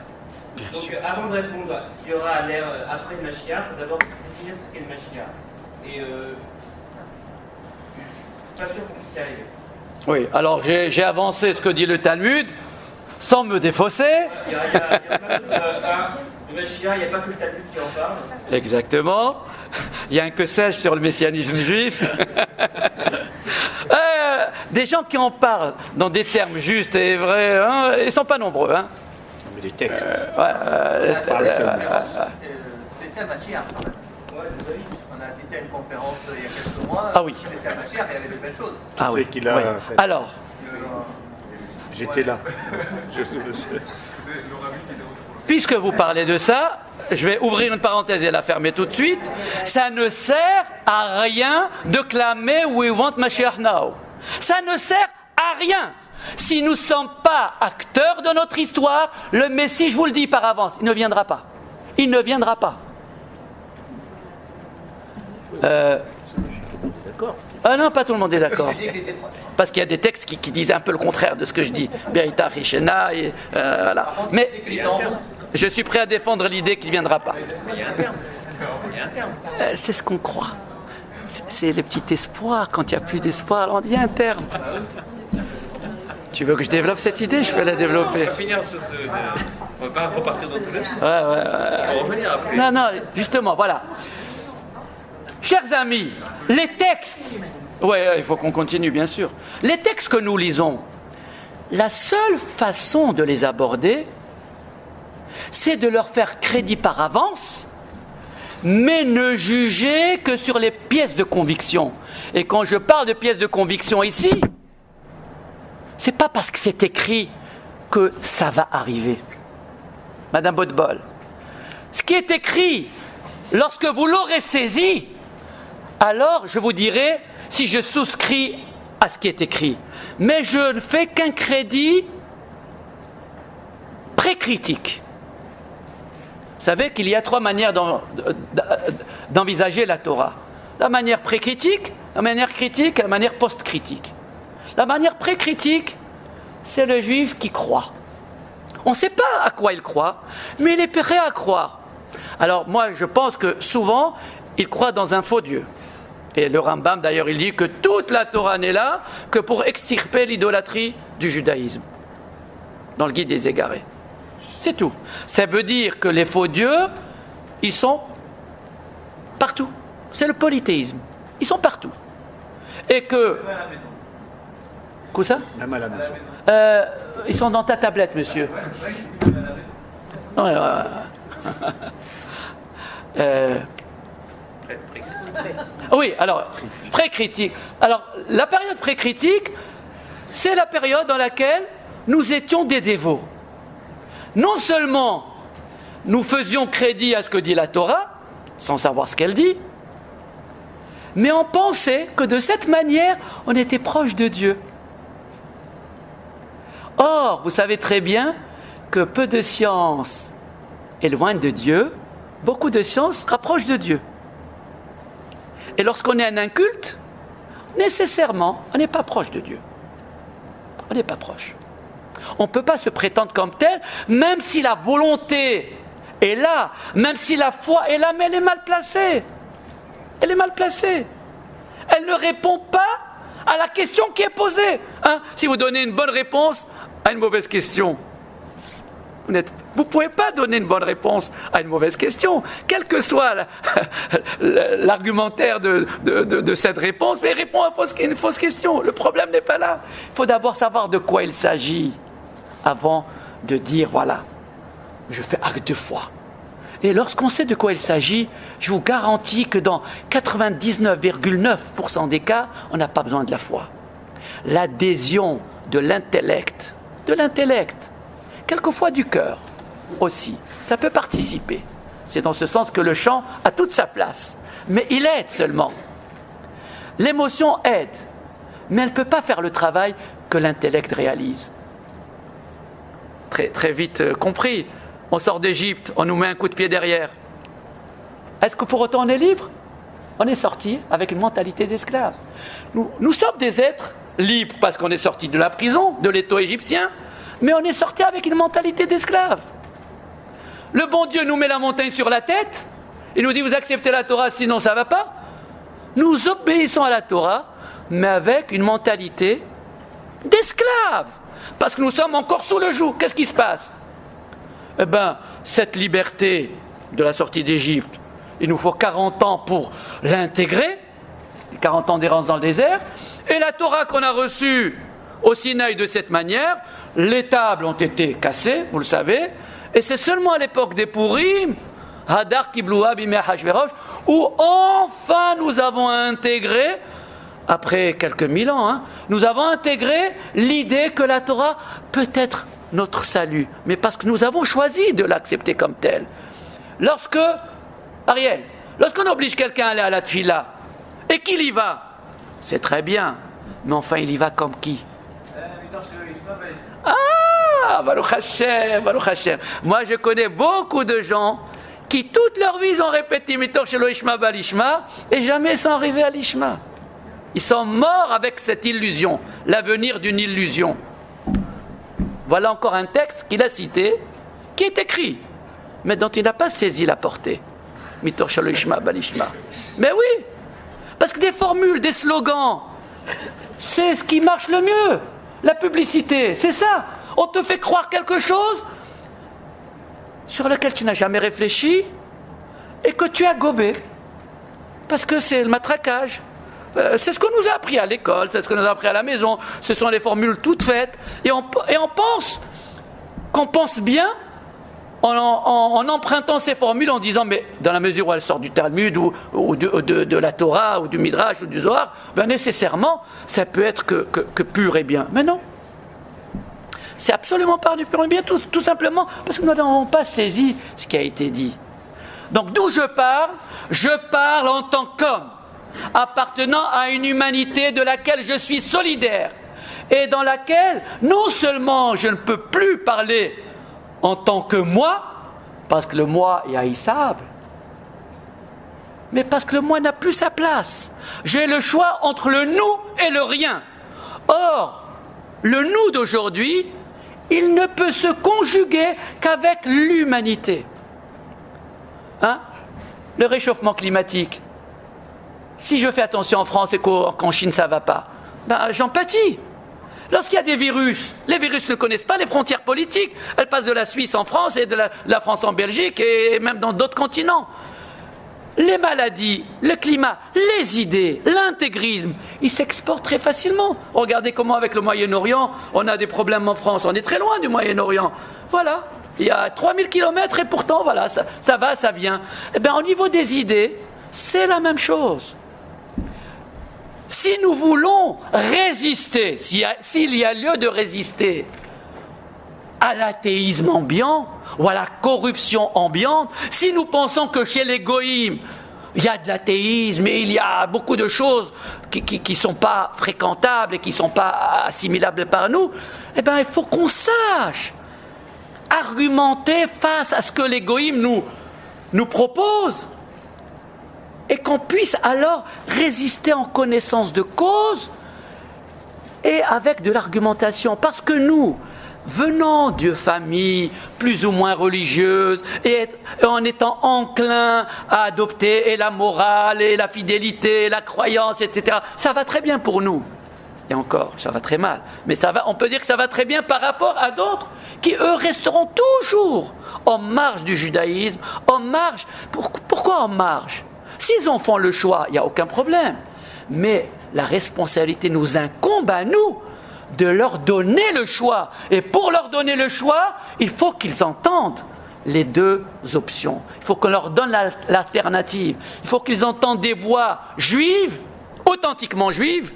Donc avant de répondre à ce qu'il y aura à l'ère après le Mashiach, il faut d'abord définir ce qu'est le Mashiach. Et je suis pas sûr qu'on puisse y arriver. Oui, alors j'ai avancé ce que dit le Talmud, sans me défausser. Il y a pas le Mashiach, il n'y a pas que le Talmud qui en parle. Exactement. Il y a un que sais-je sur le messianisme juif. Des gens qui en parlent dans des termes justes et vrais, hein, ils ne sont pas nombreux. Hein. Mais les textes. Spécial Mashiach, quand même. On a assisté à une conférence il y a quelques mois. Ah oui. Spécial Mashiach, il y avait de belles choses. Ah oui. Qu'il a Oui. fait. Alors, J'étais là. puisque vous parlez de ça, je vais ouvrir une parenthèse et la fermer tout de suite. Ça ne sert à rien de clamer We want Mashiach now. Ça ne sert à rien. Si nous ne sommes pas acteurs de notre histoire, le Messie, je vous le dis par avance, il ne viendra pas. Il ne viendra pas. D'accord. Ah non, pas tout le monde est d'accord. Parce qu'il y a des textes qui disent un peu le contraire de ce que je dis. Berita Rishena, et voilà. Mais je suis prêt à défendre l'idée qu'il ne viendra pas. Il y a un terme. Il y a un terme. C'est ce qu'on croit. C'est le petit espoir. Quand il n'y a plus d'espoir, alors on dit un terme. Tu veux que je développe cette idée? Je peux la développer. On va finir sur ce. On va pas repartir dans tous les sens. Ouais. On va revenir après. Non, justement, voilà. Chers amis, les textes, il faut qu'on continue bien sûr. Les textes que nous lisons, la seule façon de les aborder, c'est de leur faire crédit par avance, mais ne juger que sur les pièces de conviction. Et quand je parle de pièces de conviction ici, c'est pas parce que c'est écrit que ça va arriver. Madame Bodbol, ce qui est écrit, lorsque vous l'aurez saisi, alors je vous dirai si je souscris à ce qui est écrit. Mais je ne fais qu'un crédit pré-critique. Vous savez qu'il y a 3 manières d'envisager la Torah. La manière pré-critique, la manière critique et la manière post-critique. La manière pré-critique, c'est le juif qui croit. On ne sait pas à quoi il croit, mais il est prêt à croire. Alors moi, je pense que souvent, il croit dans un faux Dieu. Et le Rambam, d'ailleurs, il dit que toute la Torah n'est là que pour extirper l'idolâtrie du judaïsme. Dans le Guide des égarés. C'est tout. Ça veut dire que les faux dieux, ils sont partout. C'est le polythéisme. Ils sont partout. Et que... Quoi ça? Même à la maison. Ils sont dans ta tablette, monsieur. Oui, alors, pré-critique. Alors, la période pré-critique, c'est la période dans laquelle nous étions des dévots. Non seulement nous faisions crédit à ce que dit la Torah, sans savoir ce qu'elle dit, mais on pensait que de cette manière, on était proche de Dieu. Or, vous savez très bien que peu de science éloigne de Dieu, beaucoup de science rapproche de Dieu. Et lorsqu'on est un inculte, nécessairement, on n'est pas proche de Dieu. On n'est pas proche. On ne peut pas se prétendre comme tel, même si la volonté est là, même si la foi est là, mais elle est mal placée. Elle est mal placée. Elle ne répond pas à la question qui est posée. Si vous donnez une bonne réponse à une mauvaise question, vous ne pouvez pas donner une bonne réponse à une mauvaise question, quel que soit l'argumentaire de cette réponse, mais répond à une fausse question. Le problème n'est pas là. Il faut d'abord savoir de quoi il s'agit avant de dire, voilà, je fais acte de foi. Et lorsqu'on sait de quoi il s'agit, je vous garantis que dans 99,9% des cas, on n'a pas besoin de la foi. L'adhésion de l'intellect, quelquefois du cœur aussi, ça peut participer. C'est dans ce sens que le chant a toute sa place. Mais il aide seulement. L'émotion aide, mais elle ne peut pas faire le travail que l'intellect réalise. Très, très vite compris. On sort d'Égypte, on nous met un coup de pied derrière. Est-ce que pour autant on est libre? On est sorti avec une mentalité d'esclave. Nous sommes des êtres libres parce qu'on est sorti de la prison, de l'étau égyptien, mais on est sorti avec une mentalité d'esclave. Le bon Dieu nous met la montagne sur la tête, il nous dit vous acceptez la Torah sinon ça ne va pas. Nous obéissons à la Torah, mais avec une mentalité d'esclave, parce que nous sommes encore sous le joug. Qu'est-ce qui se passe? Eh bien, cette liberté de la sortie d'Égypte, il nous faut 40 ans pour l'intégrer, 40 ans d'errance dans le désert, et la Torah qu'on a reçue au Sinaï de cette manière, les tables ont été cassées, vous le savez, et c'est seulement à l'époque des Pourim, Hadar Kibloua Bimei Hachvérosh, où enfin nous avons intégré, après quelques mille ans, nous avons intégré l'idée que la Torah peut être notre salut, mais parce que nous avons choisi de l'accepter comme telle. Ariel, lorsqu'on oblige quelqu'un à aller à la tfila, et qu'il y va, c'est très bien, mais enfin il y va comme qui? Ah, Baruch Hashem, Baruch Hashem. Moi je connais beaucoup de gens qui toute leur vie ils ont répété Mitor Shelo Ishma Balishma et jamais sont arrivés à l'Ishma. Ils sont morts avec cette illusion, l'avenir d'une illusion. Voilà encore un texte qu'il a cité, qui est écrit, mais dont il n'a pas saisi la portée. Mitor Shelo Ishma Balishma. Mais oui, parce que des formules, des slogans, c'est ce qui marche le mieux. La publicité, c'est ça. On te fait croire quelque chose sur lequel tu n'as jamais réfléchi et que tu as gobé. Parce que c'est le matraquage. C'est ce qu'on nous a appris à l'école, c'est ce qu'on nous a appris à la maison. Ce sont les formules toutes faites. Et on pense qu'on pense bien en empruntant ces formules, en disant, mais dans la mesure où elles sortent du Talmud ou de la Torah ou du Midrash ou du Zohar, ben nécessairement, ça peut être que pur et bien. Mais non. C'est absolument pas du pur et bien, tout simplement parce que nous n'avons pas saisi ce qui a été dit. Donc d'où je parle en tant qu'homme, appartenant à une humanité de laquelle je suis solidaire et dans laquelle non seulement je ne peux plus parler en tant que moi, parce que le moi est haïssable, mais parce que le moi n'a plus sa place. J'ai le choix entre le nous et le rien. Or, le nous d'aujourd'hui, il ne peut se conjuguer qu'avec l'humanité. Le réchauffement climatique. Si je fais attention en France et qu'en Chine ça ne va pas, j'en pâtis. Lorsqu'il y a des virus, les virus ne connaissent pas les frontières politiques. Elles passent de la Suisse en France et de la France en Belgique et même dans d'autres continents. Les maladies, le climat, les idées, l'intégrisme, ils s'exportent très facilement. Regardez comment avec le Moyen-Orient, on a des problèmes en France. On est très loin du Moyen-Orient. Voilà, il y a 3000 km et pourtant, voilà, ça va, ça vient. Eh bien, au niveau des idées, c'est la même chose. Si nous voulons résister, s'il y a lieu de résister à l'athéisme ambiant ou à la corruption ambiante, si nous pensons que chez les goïms, il y a de l'athéisme et il y a beaucoup de choses qui ne sont pas fréquentables et qui ne sont pas assimilables par nous, eh bien, il faut qu'on sache argumenter face à ce que les goïms nous proposent et qu'on puisse alors résister en connaissance de cause et avec de l'argumentation. Parce que nous, venant de familles plus ou moins religieuses et en étant enclins à adopter et la morale et la fidélité, la croyance, etc., ça va très bien pour nous. Et encore, ça va très mal. Mais on peut dire que ça va très bien par rapport à d'autres qui, eux, resteront toujours en marge du judaïsme, en marge. Pourquoi en marge ? S'ils en font le choix, il n'y a aucun problème. Mais la responsabilité nous incombe à nous de leur donner le choix. Et pour leur donner le choix, il faut qu'ils entendent les deux options. Il faut qu'on leur donne l'alternative. Il faut qu'ils entendent des voix juives, authentiquement juives,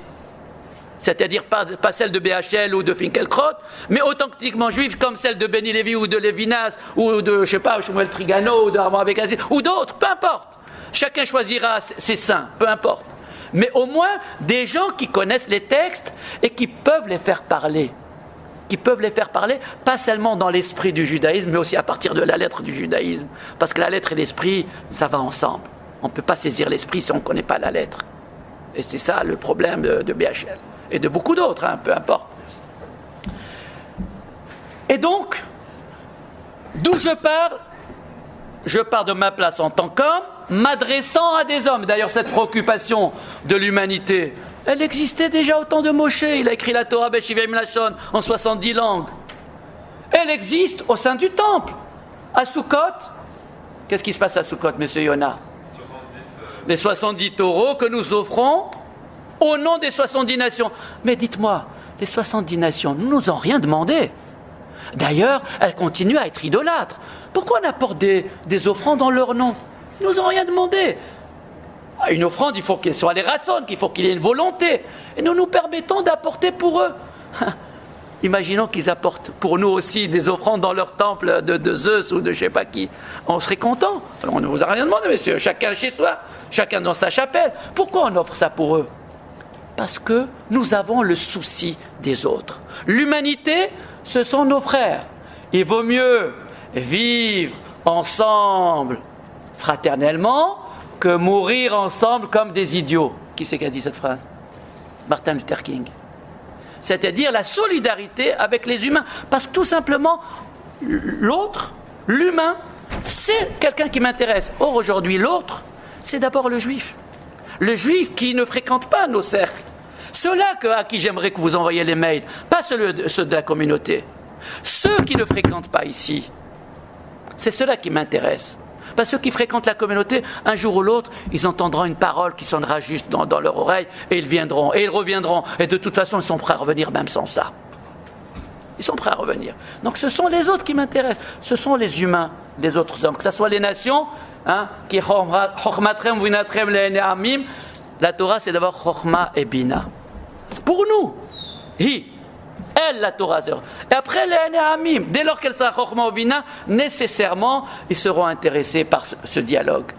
c'est-à-dire pas celle de BHL ou de Finkielkraut, mais authentiquement juives comme celle de Benny Lévy ou de Lévinas ou de, Shmuel Trigano ou de Armand Abegazzi ou d'autres, peu importe. Chacun choisira ses saints, peu importe. Mais au moins des gens qui connaissent les textes et qui peuvent les faire parler. Qui peuvent les faire parler, pas seulement dans l'esprit du judaïsme, mais aussi à partir de la lettre du judaïsme. Parce que la lettre et l'esprit, ça va ensemble. On ne peut pas saisir l'esprit si on ne connaît pas la lettre. Et c'est ça le problème de BHL. Et de beaucoup d'autres, peu importe. Et donc, d'où je parle de ma place en tant qu'homme, m'adressant à des hommes. D'ailleurs, cette préoccupation de l'humanité, elle existait déjà au temps de Moshe. Il a écrit la Torah Beshivim Lashon en 70 langues. Elle existe au sein du temple. À Sukkot, qu'est-ce qui se passe à Sukkot, monsieur Yona? Les 70 taureaux que nous offrons au nom des 70 nations. Mais dites-moi, les 70 nations ne nous ont rien demandé. D'ailleurs, elles continuent à être idolâtres. Pourquoi on apporte des offrandes en leur nom? Ils ne nous ont rien demandé. Une offrande, il faut qu'elle soit les ratzon, qu'il faut qu'il y ait une volonté. Et nous nous permettons d'apporter pour eux. Imaginons qu'ils apportent pour nous aussi des offrandes dans leur temple de Zeus ou de je ne sais pas qui. On serait content. On ne vous a rien demandé, messieurs. Chacun chez soi, chacun dans sa chapelle. Pourquoi on offre ça pour eux? Parce que nous avons le souci des autres. L'humanité, ce sont nos frères. Il vaut mieux vivre ensemble, fraternellement, que mourir ensemble comme des idiots. Qui c'est qui a dit cette phrase? Martin Luther King. C'est-à-dire la solidarité avec les humains. Parce que tout simplement, l'autre, l'humain, c'est quelqu'un qui m'intéresse. Or, aujourd'hui, l'autre, c'est d'abord le juif. Le juif qui ne fréquente pas nos cercles. Ceux-là à qui j'aimerais que vous envoyiez les mails, pas ceux de la communauté. Ceux qui ne fréquentent pas ici, c'est ceux-là qui m'intéressent. Parce que ceux qui fréquentent la communauté, un jour ou l'autre, ils entendront une parole qui sonnera juste dans leur oreille, et ils viendront, et ils reviendront. Et de toute façon, ils sont prêts à revenir même sans ça. Ils sont prêts à revenir. Donc ce sont les autres qui m'intéressent. Ce sont les humains, les autres hommes. Que ce soit les nations, qui chormatrem vinatrem le'ene'amim, la Torah c'est d'abord chorma et bina. Pour nous, elle, la Torah. Et après, les Nehamim, dès lors qu'elle sera Chorma ou Bina, nécessairement, ils seront intéressés par ce dialogue.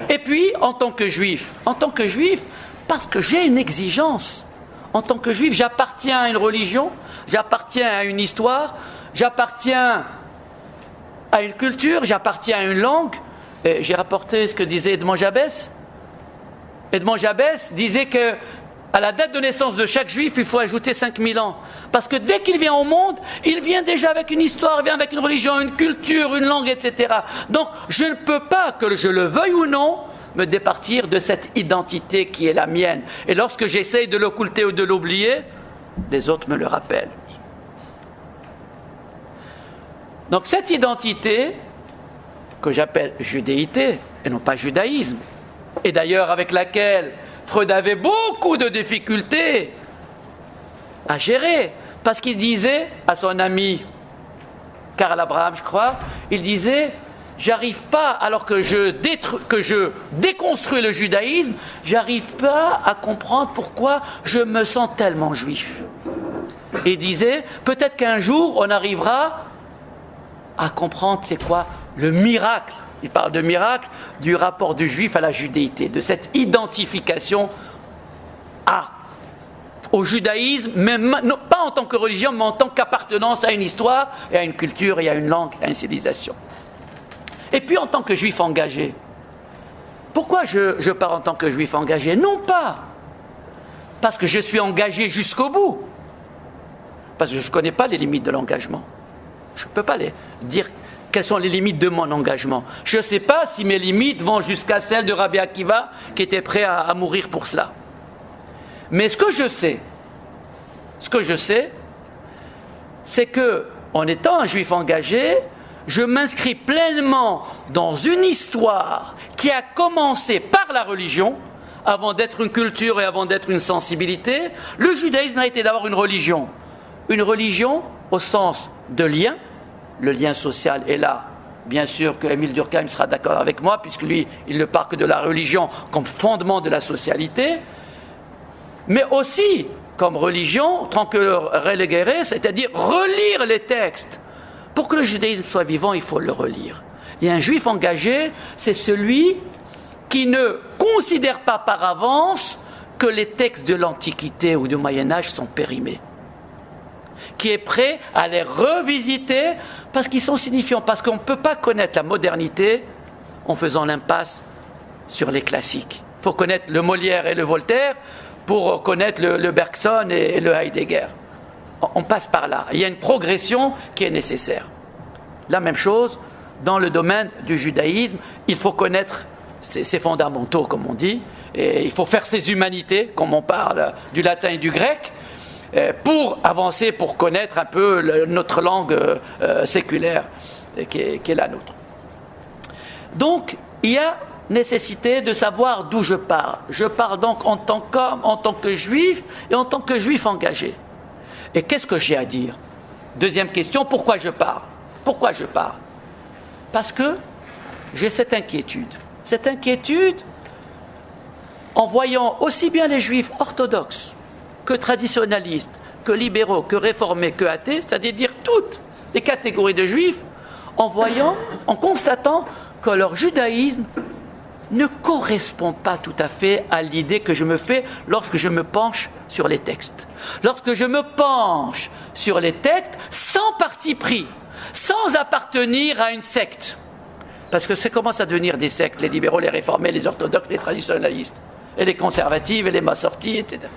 Et puis, en tant que juif, parce que j'ai une exigence. En tant que juif, j'appartiens à une religion, j'appartiens à une histoire, j'appartiens à une culture, j'appartiens à une langue. Et j'ai rapporté ce que disait Edmond Jabès. Edmond Jabès disait que à la date de naissance de chaque juif, il faut ajouter 5000 ans. Parce que dès qu'il vient au monde, il vient déjà avec une histoire, il vient avec une religion, une culture, une langue, etc. Donc, je ne peux pas, que je le veuille ou non, me départir de cette identité qui est la mienne. Et lorsque j'essaye de l'occulter ou de l'oublier, les autres me le rappellent. Donc, cette identité, que j'appelle judéité, et non pas judaïsme, et d'ailleurs avec laquelle Freud avait beaucoup de difficultés à gérer, parce qu'il disait à son ami Karl Abraham, je crois, il disait, j'arrive pas, alors que je déconstruis le judaïsme, j'arrive pas à comprendre pourquoi je me sens tellement juif. Et il disait, peut-être qu'un jour on arrivera à comprendre c'est quoi le miracle. Il parle de miracle, du rapport du juif à la judéité, de cette identification au judaïsme, mais non, pas en tant que religion, mais en tant qu'appartenance à une histoire, et à une culture, et à une langue, à une civilisation. Et puis en tant que juif engagé, pourquoi je parle en tant que juif engagé? Non pas parce que je suis engagé jusqu'au bout, parce que je ne connais pas les limites de l'engagement. Je ne peux pas les dire. Quelles sont les limites de mon engagement? Je ne sais pas si mes limites vont jusqu'à celles de Rabbi Akiva qui était prêt à mourir pour cela. Mais ce que je sais, c'est que, en étant un juif engagé, je m'inscris pleinement dans une histoire qui a commencé par la religion, avant d'être une culture et avant d'être une sensibilité. Le judaïsme a été d'abord une religion au sens de lien. Le lien social est là. Bien sûr que Émile Durkheim sera d'accord avec moi, puisque lui, il ne parle que de la religion comme fondement de la socialité, mais aussi comme religion, tant que reléguer, c'est-à-dire relire les textes. Pour que le judaïsme soit vivant, il faut le relire. Et un juif engagé, c'est celui qui ne considère pas par avance que les textes de l'Antiquité ou du Moyen-Âge sont périmés, qui est prêt à les revisiter parce qu'ils sont signifiants, parce qu'on ne peut pas connaître la modernité en faisant l'impasse sur les classiques. Il faut connaître le Molière et le Voltaire pour connaître le Bergson et le Heidegger. On passe par là. Il y a une progression qui est nécessaire. La même chose dans le domaine du judaïsme. Il faut connaître ses fondamentaux, comme on dit, et il faut faire ses humanités, comme on parle du latin et du grec, pour avancer, pour connaître un peu notre langue séculaire qui est la nôtre. Donc, il y a nécessité de savoir d'où je pars. Je pars donc en tant qu'homme, en tant que juif et en tant que juif engagé. Et qu'est-ce que j'ai à dire? Deuxième question, pourquoi je pars? Pourquoi je pars? Parce que j'ai cette inquiétude. Cette inquiétude, en voyant aussi bien les juifs orthodoxes que traditionnalistes, que libéraux, que réformés, que athées, c'est-à-dire toutes les catégories de juifs, en constatant que leur judaïsme ne correspond pas tout à fait à l'idée que je me fais lorsque je me penche sur les textes. Lorsque je me penche sur les textes sans parti pris, sans appartenir à une secte. Parce que ça commence à devenir des sectes, les libéraux, les réformés, les orthodoxes, les traditionnalistes, et les conservatifs, et les massortis, etc.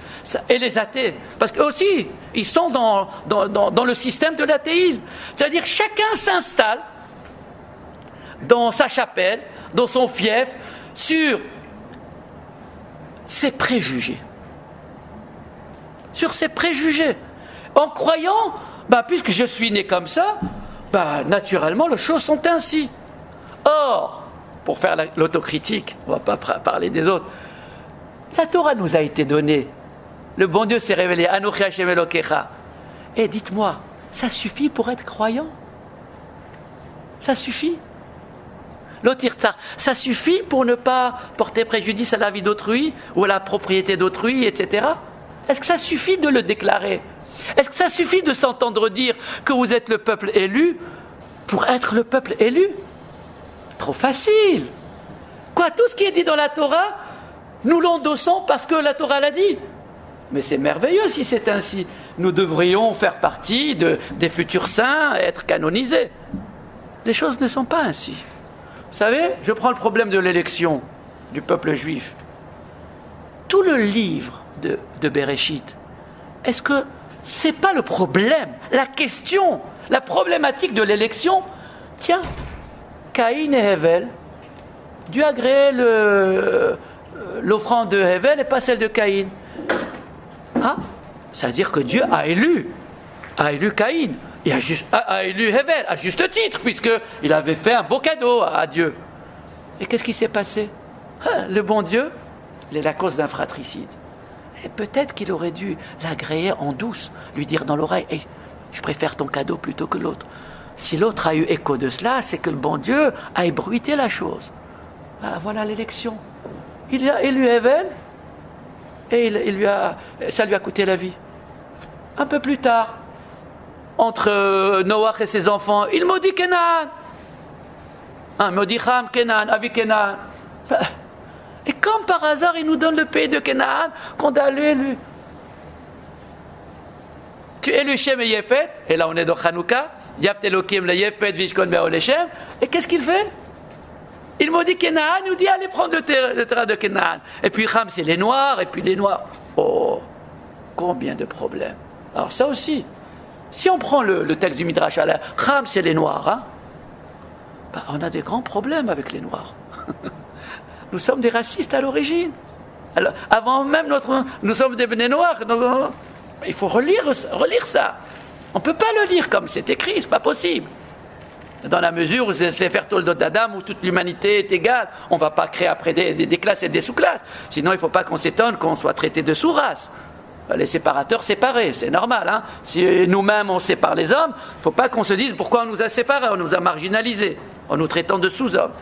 Et les athées. Parce qu'eux aussi, ils sont dans le système de l'athéisme. C'est-à-dire chacun s'installe dans sa chapelle, dans son fief, sur ses préjugés. Sur ses préjugés. En croyant, puisque je suis né comme ça, naturellement, les choses sont ainsi. Or, pour faire l'autocritique, on ne va pas parler des autres, la Torah nous a été donnée. Le bon Dieu s'est révélé. Anochi Hashem Elokecha. Et dites-moi, ça suffit pour être croyant? Ça suffit? L'otirtzar, ça suffit pour ne pas porter préjudice à la vie d'autrui ou à la propriété d'autrui, etc. Est-ce que ça suffit de le déclarer? Est-ce que ça suffit de s'entendre dire que vous êtes le peuple élu pour être le peuple élu? Trop facile. Quoi, tout ce qui est dit dans la Torah, nous l'endossons parce que la Torah l'a dit. Mais c'est merveilleux si c'est ainsi. Nous devrions faire partie des futurs saints, être canonisés. Les choses ne sont pas ainsi. Vous savez, je prends le problème de l'élection du peuple juif. Tout le livre de Bereshit, est-ce que c'est pas le problème, la question, la problématique de l'élection? Tiens, Caïn et Hevel, Dieu a agréé l'offrande de Hevel et pas celle de Caïn. Ah, ça veut dire que Dieu a élu Caïn. Il a élu Hevel, à juste titre, puisqu'il avait fait un beau cadeau à Dieu. Et qu'est-ce qui s'est passé? Le bon Dieu, il est la cause d'un fratricide. Et peut-être qu'il aurait dû l'agréer en douce, lui dire dans l'oreille, hey, je préfère ton cadeau plutôt que l'autre. Si l'autre a eu écho de cela, c'est que le bon Dieu a ébruité la chose. Voilà l'élection. Il a élu Hevel, et ça lui a coûté la vie. Un peu plus tard, entre Noach et ses enfants, il maudit Canaan. Maudit Ham, Canaan, Avi Canaan. Et comme par hasard, il nous donne le pays de Canaan qu'on a élu. Tu élu Shem et Yefet, et là on est dans Hanouka, Yaft Elokim le Yefet, Vishkon Be'ol Shem, et qu'est-ce qu'il fait? Il maudit Canaan, il nous dit allez prendre le terrain de Canaan. Et puis Ham, c'est les Noirs, et puis les Noirs. Oh, combien de problèmes. Alors ça aussi, si on prend le texte du Midrash, Ham, c'est les Noirs, hein? On a des grands problèmes avec les Noirs. Nous sommes des racistes à l'origine. Alors, avant même nous sommes des Bnei Noirs. Donc, il faut relire ça. On ne peut pas le lire comme c'est écrit, c'est pas possible. Dans la mesure où c'est faire Toldot d'Adam, où toute l'humanité est égale, on ne va pas créer après des classes et des sous-classes. Sinon, il ne faut pas qu'on s'étonne qu'on soit traité de sous-race. Les séparateurs séparés, c'est normal. Hein. Si nous-mêmes on sépare les hommes, il ne faut pas qu'on se dise pourquoi on nous a séparés, on nous a marginalisés, en nous traitant de sous-hommes.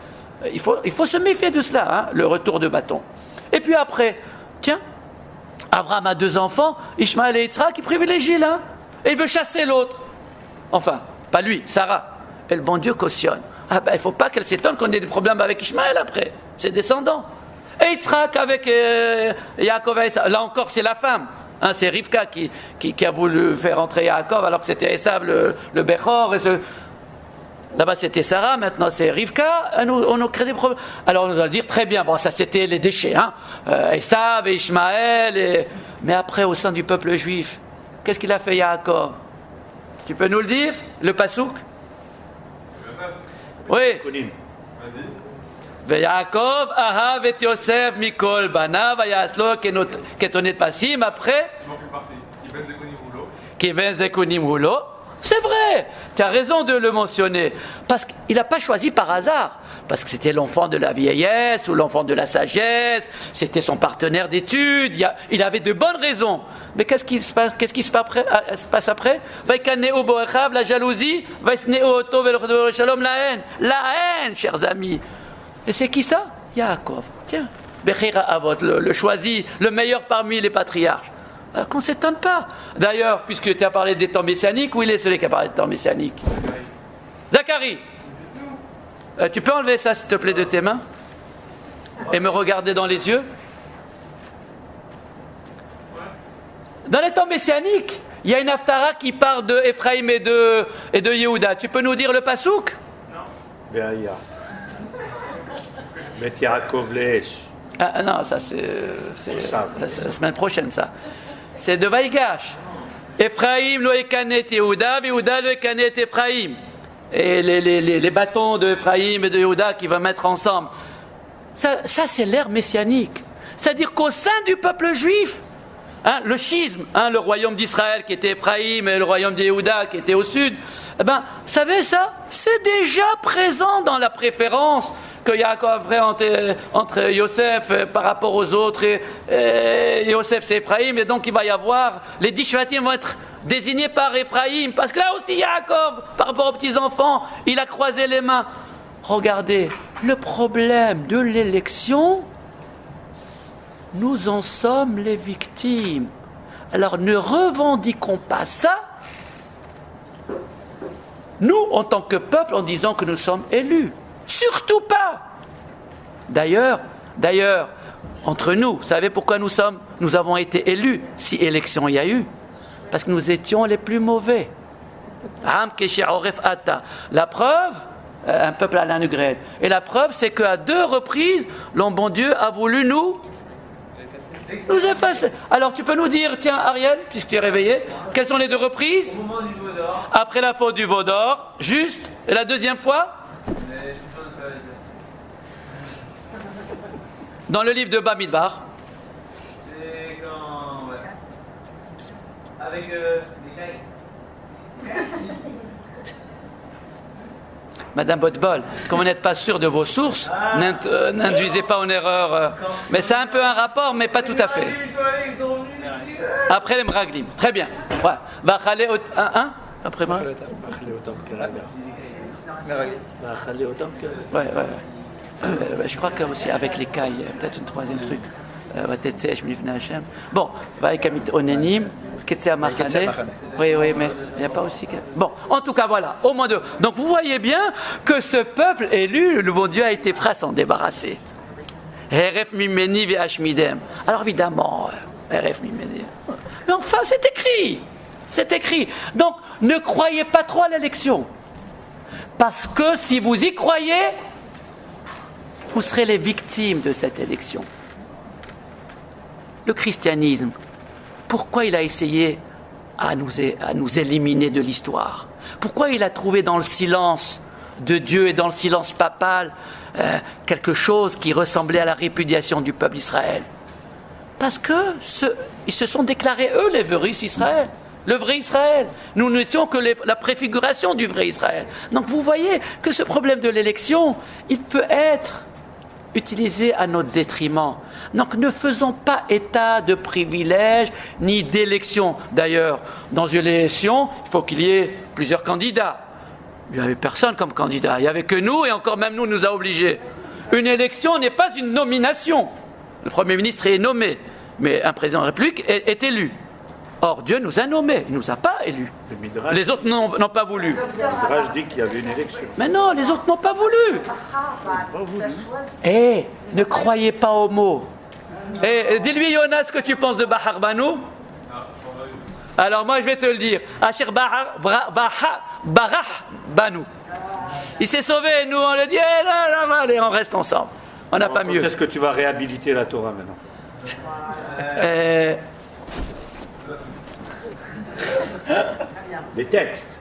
Il faut se méfier de cela, hein, le retour de bâton. Et puis après, tiens, Abraham a 2 enfants, Ishmaël et Yitzhak, qui privilégient l'un, et il veut chasser l'autre. Enfin, pas lui, Sarah. Et le bon Dieu cautionne. Il ne faut pas qu'elle s'étonne qu'on ait des problèmes avec Ishmaël après, ses descendants. Et Yitzhak avec Yaakov, là encore c'est la femme. Hein, c'est Rivka qui a voulu faire entrer Yaakov alors que c'était Esav le Bechor. Là-bas, c'était Sarah, maintenant c'est Rivka. On nous crée des problèmes. Alors, on nous va dire, très bien, bon, ça c'était les déchets, hein. Esav et Ishmaël. Mais après, au sein du peuple juif, qu'est-ce qu'il a fait Yaakov? Tu peux nous le dire, le pasouk? Oui. Yaakov ahav et Yosef mikol banav vayaslo ketonet pasim. Après, Il manque une partie. Kiven zekunim hulo. C'est vrai, tu as raison de le mentionner, parce qu'il n'a pas choisi par hasard, parce que c'était l'enfant de la vieillesse ou l'enfant de la sagesse, c'était son partenaire d'études, il avait de bonnes raisons. Mais qu'est-ce qui se passe après? La jalousie, la haine, chers amis. Et c'est qui ça? Yaakov. Tiens, Bechira Avot, le choisi, le meilleur parmi les patriarches. Alors qu'on ne s'étonne pas. D'ailleurs, puisque tu as parlé des temps messianiques, où il est celui qui a parlé des temps messianiques? Zacharie. Tu peux enlever ça, s'il te plaît, de tes mains? Et me regarder dans les yeux? Dans les temps messianiques, il y a une haftara qui parle de Ephraïm et de Yehuda. Tu peux nous dire le pasouk? Non. Bet Yaakov Leesh. Ah non, ça c'est la semaine prochaine, ça. C'est de Vaïgash. Ephraïm lo ekanet Yehuda, Yehuda lo ekanet Ephraïm. Et les bâtons de Ephraïm et de Yehuda qui vont mettre ensemble. Ça c'est l'ère messianique. C'est-à-dire qu'au sein du peuple juif, hein, le schisme, hein, le royaume d'Israël qui était Ephraïm et le royaume de Yehuda qui était au sud, eh ben, vous savez ça? C'est déjà présent dans la préférence que Yaakov ferait entre Yosef par rapport aux autres, et Yosef c'est Ephraïm, et donc il va y avoir, les 10 Shvatim vont être désignés par Ephraïm, parce que là aussi Yaakov, par rapport aux petits-enfants, il a croisé les mains. Regardez, le problème de l'élection, nous en sommes les victimes. Alors ne revendiquons pas ça, nous en tant que peuple, en disant que nous sommes élus. Surtout pas. D'ailleurs, entre nous, vous savez pourquoi nous avons été élus, si élection il y a eu? Parce que nous étions les plus mauvais. La preuve, un peuple à l'inugrède. Et la preuve, c'est qu'à 2 reprises, le bon Dieu a voulu nous effacer. Alors tu peux nous dire, tiens Ariel, puisque tu es réveillé, quelles sont les 2 reprises? Après la faute du veau d'or, juste, et la deuxième fois? Dans le livre de Bamidbar. C'est quand. Ouais. Avec des cailles. Madame Botbol, comme vous n'êtes pas sûr de vos sources, n'induisez pas en erreur. Mais ça a un peu un rapport, mais pas tout à fait. Après les Mraglim. Très bien. Ouais. Après moi. Ouais. Je crois que aussi avec les cailles, il y a peut-être une troisième truc. Bon, oui, mais il n'y a pas aussi. Bon, en tout cas, voilà, au moins 2. Donc vous voyez bien que ce peuple élu, le bon Dieu a été prêt à s'en débarrasser. Alors évidemment, mais enfin, c'est écrit. C'est écrit. Donc, ne croyez pas trop à l'élection. Parce que si vous y croyez, vous serez les victimes de cette élection. Le christianisme, pourquoi il a essayé à nous éliminer de l'histoire? Pourquoi il a trouvé dans le silence de Dieu et dans le silence papal quelque chose qui ressemblait à la répudiation du peuple d'Israël? Parce que ils se sont déclarés, eux, les vrais Israël. Le vrai Israël. Nous n'étions que la préfiguration du vrai Israël. Donc vous voyez que ce problème de l'élection, il peut être utilisé à notre détriment. Donc ne faisons pas état de privilèges ni d'élection. D'ailleurs, dans une élection, il faut qu'il y ait plusieurs candidats. Il n'y avait personne comme candidat. Il n'y avait que nous, et encore même nous a obligés. Une élection n'est pas une nomination. Le Premier ministre est nommé, mais un président de la République est élu. Or, Dieu nous a nommés, il ne nous a pas élus. Les autres n'ont pas voulu. Le Midrash dit qu'il y avait une élection. Mais non, les autres n'ont pas voulu. Ne croyez pas aux mots. Dis-lui, Jonas, ce que tu penses de Bahar Banou. Alors moi je vais te le dire. Asher barah banou. Il s'est sauvé et nous on le dit, allez, on reste ensemble. On n'a pas mieux. Est-ce que tu vas réhabiliter la Torah maintenant? Les textes,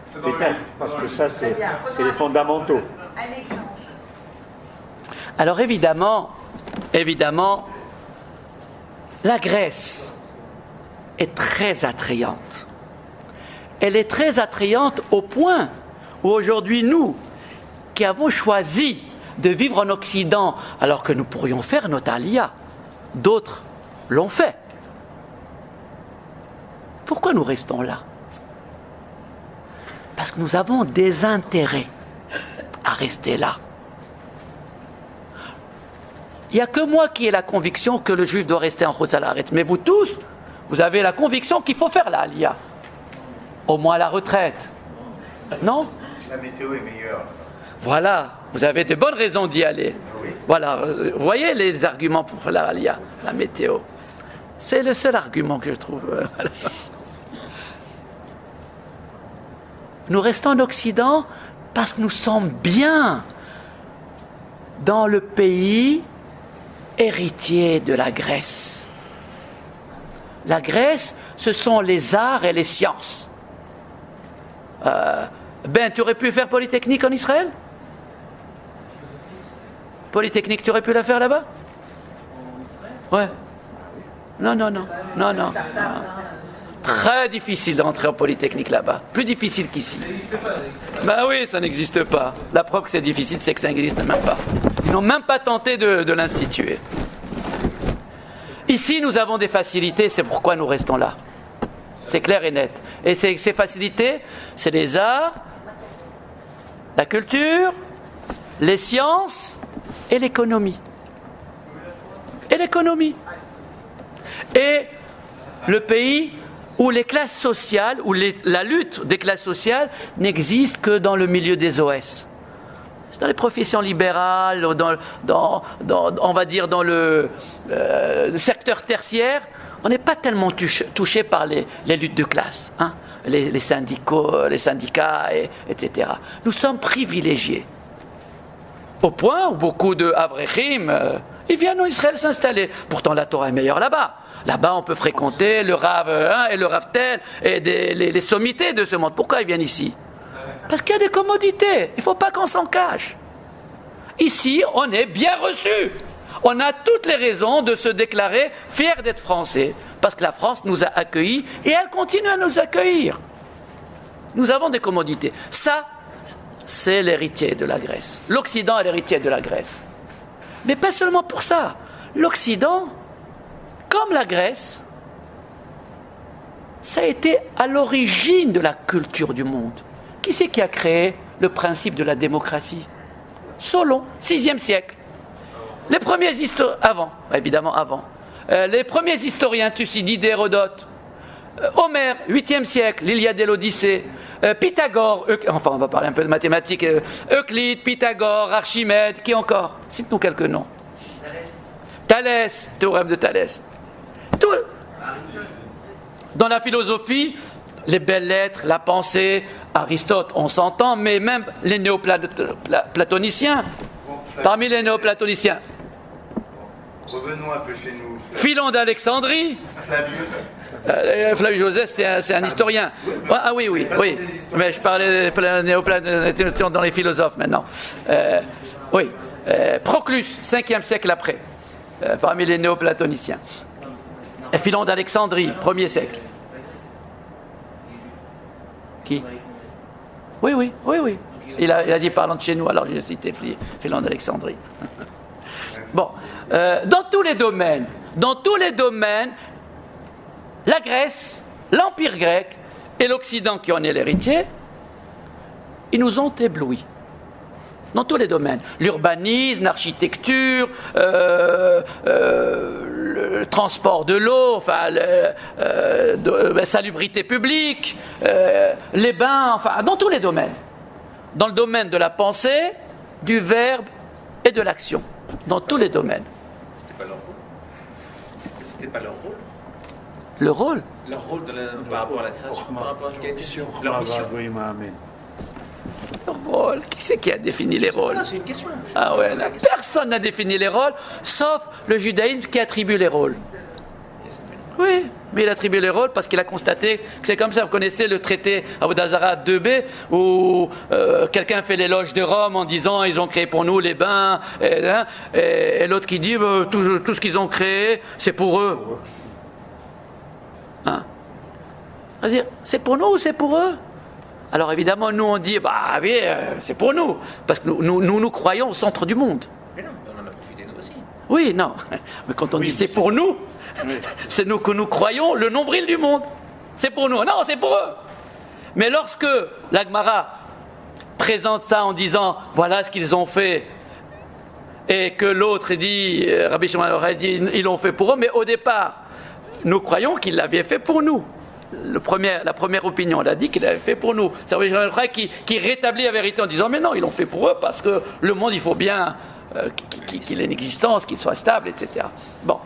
parce que ça c'est les fondamentaux. Un exemple. Alors évidemment, la Grèce est très attrayante. Elle est très attrayante au point où aujourd'hui nous, qui avons choisi de vivre en Occident alors que nous pourrions faire notre alia, d'autres l'ont fait. Pourquoi nous restons là? Parce que nous avons des intérêts à rester là. Il n'y a que moi qui ai la conviction que le juif doit rester en Chutz-La'aretz. Mais vous tous, vous avez la conviction qu'il faut faire la Aliyah. Au moins à la retraite. Non? La météo est meilleure. Voilà, vous avez de bonnes raisons d'y aller. Oui. Voilà, vous voyez les arguments pour la Aliyah, la météo. C'est le seul argument que je trouve. Nous restons en Occident parce que nous sommes bien dans le pays héritier de la Grèce. La Grèce, ce sont les arts et les sciences. Tu aurais pu faire Polytechnique en Israël? Polytechnique, tu aurais pu la faire là-bas? Ouais. Non. Très difficile d'entrer en Polytechnique là-bas. Plus difficile qu'ici. Ben oui, ça n'existe pas. La preuve que c'est difficile, c'est que ça n'existe même pas. Ils n'ont même pas tenté de l'instituer. Ici, nous avons des facilités, c'est pourquoi nous restons là. C'est clair et net. Et ces facilités, c'est les arts, la culture, les sciences et l'économie. Et le pays où les classes sociales, où la lutte des classes sociales n'existe que dans le milieu des OS. C'est dans les professions libérales, on va dire dans le secteur tertiaire, on n'est pas tellement touché par les luttes de classe, hein, les syndicats, etc. Nous sommes privilégiés. Au point où beaucoup de Avrechim, ils viennent en Israël s'installer. Pourtant, la Torah est meilleure là-bas. Là-bas, on peut fréquenter le Rav 1 et le Rav tel et les sommités de ce monde. Pourquoi ils viennent ici? Parce qu'il y a des commodités. Il ne faut pas qu'on s'en cache. Ici, on est bien reçu. On a toutes les raisons de se déclarer fiers d'être français. Parce que la France nous a accueillis et elle continue à nous accueillir. Nous avons des commodités. Ça, c'est l'héritier de la Grèce. L'Occident est l'héritier de la Grèce. Mais pas seulement pour ça. L'Occident, comme la Grèce, ça a été à l'origine de la culture du monde. Qui c'est qui a créé le principe de la démocratie? Solon, 6e siècle. Les premiers historiens, avant. Les premiers historiens, Thucydide et Hérodote. Homère, 8e siècle, l'Iliade et l'Odyssée. Pythagore, on va parler un peu de mathématiques. Euclide, Pythagore, Archimède, qui encore? Cite-nous quelques noms. Thalès, théorème de Thalès. Tout. Dans la philosophie, les belles lettres, la pensée, Aristote, on s'entend, mais même les néoplatoniciens. Parmi les néoplatoniciens. Revenons un peu chez nous. Philon d'Alexandrie. Flavius Joseph, c'est un historien. Ah oui. Mais je parlais de néoplatoniciens dans les philosophes maintenant. Proclus, 5e siècle après, parmi les néoplatoniciens. Philon d'Alexandrie, 1er siècle. Qui? Oui. Il a dit parlant de chez nous, alors j'ai cité Philon d'Alexandrie. Bon, dans tous les domaines, la Grèce, l'Empire grec et l'Occident qui en est l'héritier, ils nous ont éblouis. Dans tous les domaines. L'urbanisme, l'architecture, le transport de l'eau, la salubrité publique, les bains, dans tous les domaines. Dans le domaine de la pensée, du verbe et de l'action. Dans tous les domaines. C'était pas leur rôle. le rôle. Leur rôle par rapport à la création, par rapport à ce qui a été sur leur mission. Le rôle. Qui c'est qui a défini les rôles? C'est une question. Ah ouais, là, personne n'a défini les rôles, sauf le judaïsme qui attribue les rôles. Oui, mais il attribue les rôles parce qu'il a constaté que c'est comme ça. Vous connaissez le traité Avodah Zarah 2b où quelqu'un fait l'éloge de Rome en disant ils ont créé pour nous les bains et l'autre qui dit tout ce qu'ils ont créé c'est pour eux. Hein? C'est-à-dire, c'est pour nous ou c'est pour eux? Alors évidemment nous on dit bah oui c'est pour nous parce que nous croyons au centre du monde. Mais non, on en a profité nous aussi. Oui, non, mais quand on dit c'est pour nous, c'est nous que nous croyons le nombril du monde. C'est pour nous. Non, c'est pour eux. Mais lorsque la Gemara présente ça en disant voilà ce qu'ils ont fait, et que l'autre dit, Rabbi Shimon aurait dit ils l'ont fait pour eux, mais au départ, nous croyons qu'ils l'avaient fait pour nous. La première opinion, elle a dit qu'il l'avait fait pour nous. C'est Rabbi Shimon qui rétablit la vérité en disant mais non, ils l'ont fait pour eux parce que le monde, il faut bien qu'il ait une existence, qu'il soit stable, etc. Bon.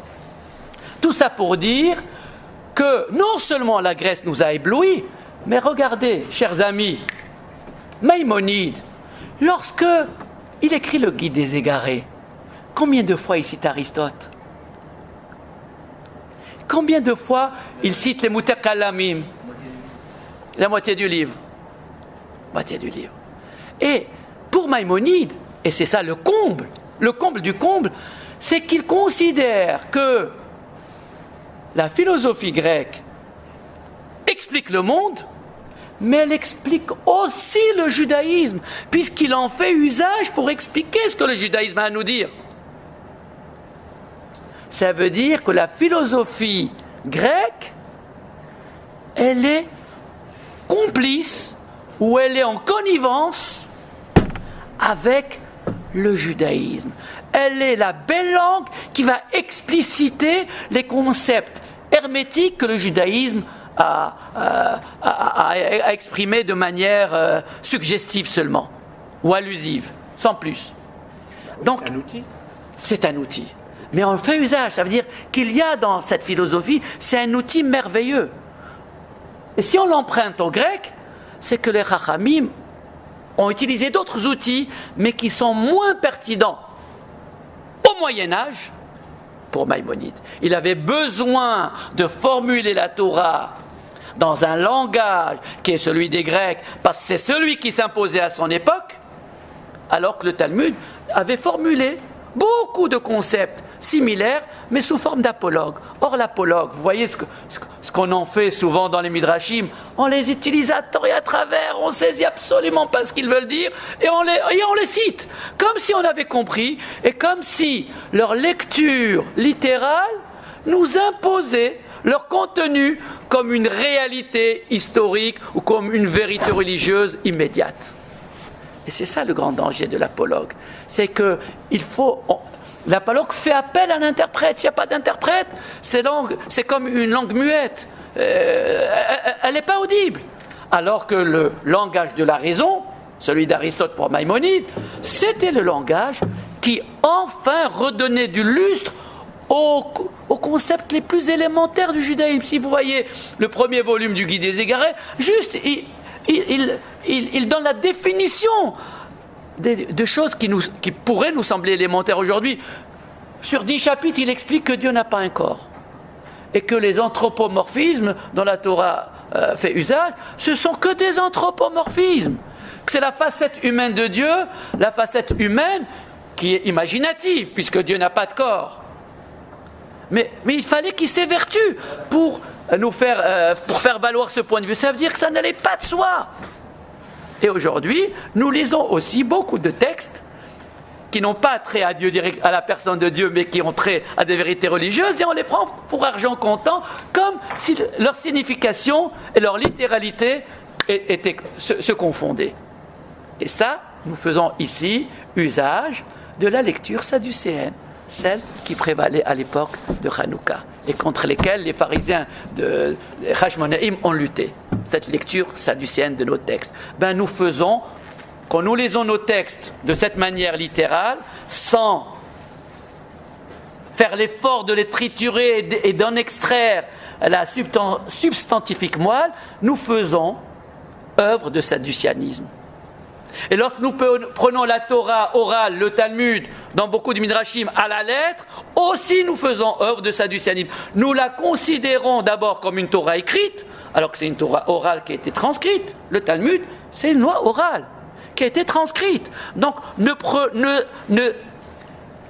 Tout ça pour dire que non seulement la Grèce nous a éblouis, mais regardez, chers amis, Maïmonide, lorsque il écrit le Guide des égarés, combien de fois il cite Aristote? Combien de fois il cite les Mutakalamim? La moitié du livre. Moitié du livre. Et pour Maïmonide, et c'est ça le comble du comble, c'est qu'il considère que la philosophie grecque explique le monde, mais elle explique aussi le judaïsme, puisqu'il en fait usage pour expliquer ce que le judaïsme a à nous dire. Ça veut dire que la philosophie grecque, elle est complice, ou elle est en connivence avec le judaïsme. Elle est la belle langue qui va expliciter les concepts hermétiques que le judaïsme a exprimés de manière suggestive seulement, ou allusive, sans plus. Donc, c'est un outil. Mais on fait usage, ça veut dire qu'il y a dans cette philosophie, c'est un outil merveilleux. Et si on l'emprunte au grec, c'est que les Chachamim ont utilisé d'autres outils, mais qui sont moins pertinents au Moyen-Âge pour Maïmonide. Il avait besoin de formuler la Torah dans un langage qui est celui des Grecs, parce que c'est celui qui s'imposait à son époque, alors que le Talmud avait formulé beaucoup de concepts similaires, mais sous forme d'apologue. Or, l'apologue, vous voyez ce qu'on en fait souvent dans les Midrashim, on les utilise à tort et à travers, on ne saisit absolument pas ce qu'ils veulent dire, et on les cite, comme si on avait compris, et comme si leur lecture littérale nous imposait leur contenu comme une réalité historique ou comme une vérité religieuse immédiate. Et c'est ça le grand danger de l'apologue. C'est que l'apologue fait appel à l'interprète. S'il n'y a pas d'interprète, c'est comme une langue muette. Elle n'est pas audible. Alors que le langage de la raison, celui d'Aristote pour Maïmonide, c'était le langage qui enfin redonnait du lustre aux concepts les plus élémentaires du judaïsme. Si vous voyez le premier volume du Guide des égarés, juste il donne la définition de choses qui pourraient nous sembler élémentaires aujourd'hui. Sur 10 chapitres, il explique que Dieu n'a pas un corps et que les anthropomorphismes dont la Torah fait usage, ce sont que des anthropomorphismes, que c'est la facette humaine de Dieu, la facette humaine qui est imaginative puisque Dieu n'a pas de corps. Mais il fallait qu'il s'évertue pour faire valoir ce point de vue. Ça veut dire que ça n'allait pas de soi. Et aujourd'hui, nous lisons aussi beaucoup de textes qui n'ont pas trait à Dieu, à la personne de Dieu, mais qui ont trait à des vérités religieuses, et on les prend pour argent comptant, comme si leur signification et leur littéralité se confondaient. Et ça, nous faisons ici usage de la lecture sadducéenne, celle qui prévalait à l'époque de Hanouka, et contre lesquelles les pharisiens de Hashmonaïm ont lutté. Cette lecture sadducéenne de nos textes. Nous faisons, quand nous lisons nos textes de cette manière littérale, sans faire l'effort de les triturer et d'en extraire la substantifique moelle, nous faisons œuvre de sadducianisme. Et lorsque nous prenons la Torah orale, le Talmud, dans beaucoup de midrashim, à la lettre, aussi nous faisons œuvre de sadducianisme. Nous la considérons d'abord comme une Torah écrite, alors que c'est une Torah orale qui a été transcrite. Le Talmud, c'est une loi orale qui a été transcrite. Donc,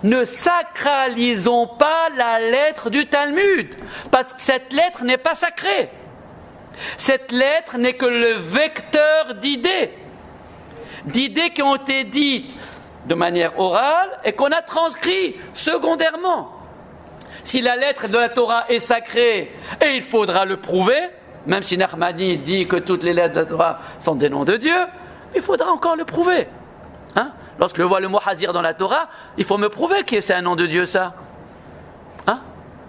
ne sacralisons pas la lettre du Talmud, parce que cette lettre n'est pas sacrée. Cette lettre n'est que le vecteur d'idées qui ont été dites de manière orale et qu'on a transcrit secondairement. Si la lettre de la Torah est sacrée, et il faudra le prouver, même si Nachmani dit que toutes les lettres de la Torah sont des noms de Dieu, il faudra encore le prouver. Hein? Lorsque je vois le mot Hazir dans la Torah, il faut me prouver que c'est un nom de Dieu, ça. Hein?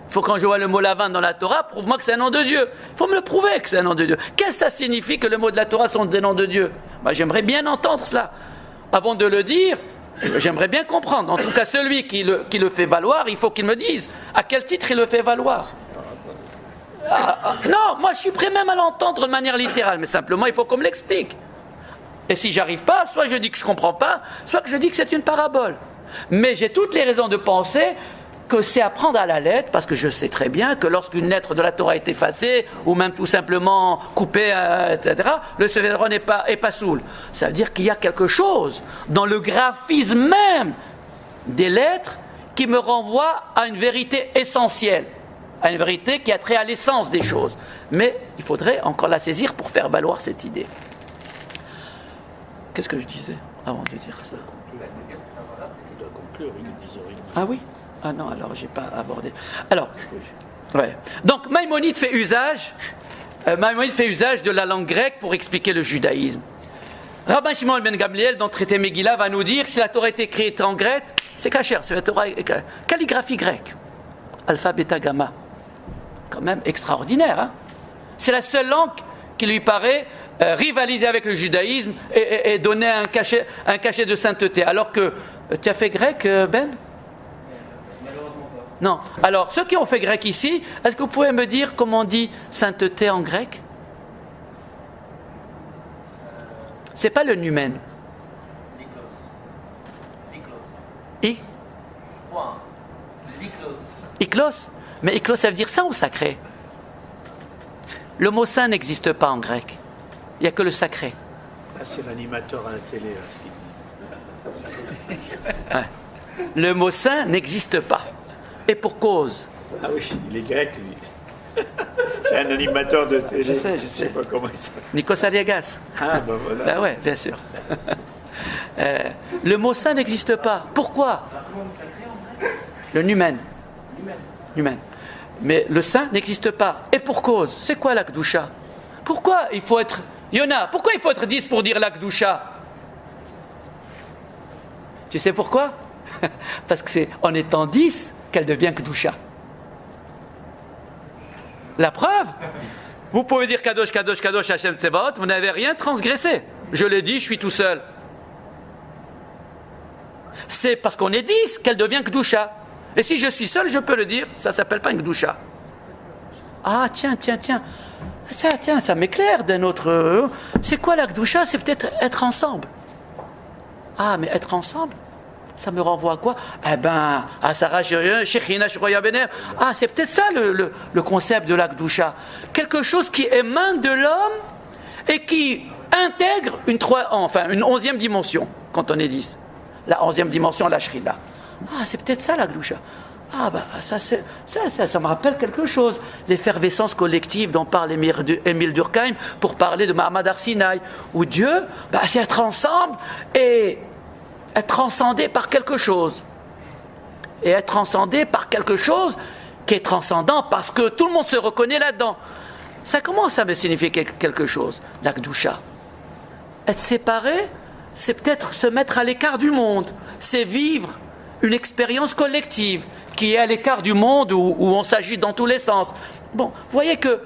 Il faut, quand je vois le mot Lavan dans la Torah, prouve-moi que c'est un nom de Dieu. Il faut me le prouver que c'est un nom de Dieu. Qu'est-ce que ça signifie que le mot de la Torah sont des noms de Dieu? J'aimerais bien entendre cela. Avant de le dire, j'aimerais bien comprendre. En tout cas, celui qui le fait valoir, il faut qu'il me dise à quel titre il le fait valoir. Non, moi je suis prêt même à l'entendre de manière littérale, mais simplement il faut qu'on me l'explique. Et si j'arrive pas, soit je dis que je comprends pas, soit que je dis que c'est une parabole. Mais j'ai toutes les raisons de penser que c'est à prendre à la lettre, parce que je sais très bien que lorsqu'une lettre de la Torah est effacée, ou même tout simplement coupée, etc., le Sefer n'est pas soul. Ça veut dire qu'il y a quelque chose dans le graphisme même des lettres qui me renvoie à une vérité essentielle, à une vérité qui a trait à l'essence des choses. Mais il faudrait encore la saisir pour faire valoir cette idée. Qu'est-ce que je disais avant de dire ça? Tu dois conclure, il est 10h30. Ah oui? Ah non, alors j'ai pas abordé. Alors, ouais. Donc Maïmonide fait usage de la langue grecque pour expliquer le judaïsme. Rabban Shimon ben Gamliel, dans le traité Megillah, va nous dire que si la Torah est écrite en grec, c'est kasher, c'est la Torah calligraphie grecque. Alpha, bêta, gamma. Quand même extraordinaire, hein? C'est la seule langue qui lui paraît rivaliser avec le judaïsme et donner un cachet de sainteté. Alors que, tu as fait grec, Ben? Non. Alors, ceux qui ont fait grec ici, est-ce que vous pouvez me dire comment on dit sainteté en grec? C'est pas le numen. Iklos. Mais iklos, ça veut dire saint ou sacré? Le mot saint n'existe pas en grec. Il n'y a que le sacré. Ah, c'est l'animateur à la télé, là, ce qu'il dit. Ouais. Le mot saint n'existe pas. Et pour cause. Ah oui, il est grec, lui. C'est un animateur de télé. Je sais. Je sais pas comment il s'appelle. Nikos Aliagas. Ah, ben voilà. Ben ouais, bien sûr. Le mot saint n'existe pas. Pourquoi? Le numen. Numen. Mais le saint n'existe pas. Et pour cause. C'est quoi l'akdoucha? Pourquoi il faut être... Yona, pourquoi il faut être 10 pour dire l'akdoucha? Tu sais pourquoi? Parce que c'est en étant 10 qu'elle devient Kedusha. La preuve, vous pouvez dire Kadosh, Kadosh, Kadosh, Hashem Tsevaot, vous n'avez rien transgressé. Je l'ai dit, je suis tout seul. C'est parce qu'on est 10 qu'elle devient Kedusha. Et si je suis seul, je peux le dire, ça ne s'appelle pas une Kedusha. Ah, tiens. Ça m'éclaire d'un autre... C'est quoi la Kedusha? C'est peut-être être ensemble. Ah, mais être ensemble, ça me renvoie à quoi? Eh ben, à Sarah Shechina Shroya Bener. Ah, c'est peut-être ça le concept de l'Akdoucha. Quelque chose qui émane de l'homme et qui intègre une 11e dimension, quand on est 10. La 11e dimension, la Shrina. Ah, c'est peut-être ça l'Akdoucha. Ah, bah, ça me rappelle quelque chose. L'effervescence collective dont parle Émile Durkheim pour parler de Mahamad Arsinaï, où Dieu, bah, c'est être ensemble et être transcendé par quelque chose. Et être transcendé par quelque chose qui est transcendant parce que tout le monde se reconnaît là-dedans. Ça commence à me signifier quelque chose, l'Akdoucha. Être séparé, c'est peut-être se mettre à l'écart du monde. C'est vivre une expérience collective qui est à l'écart du monde où on s'agit dans tous les sens. Bon, vous voyez que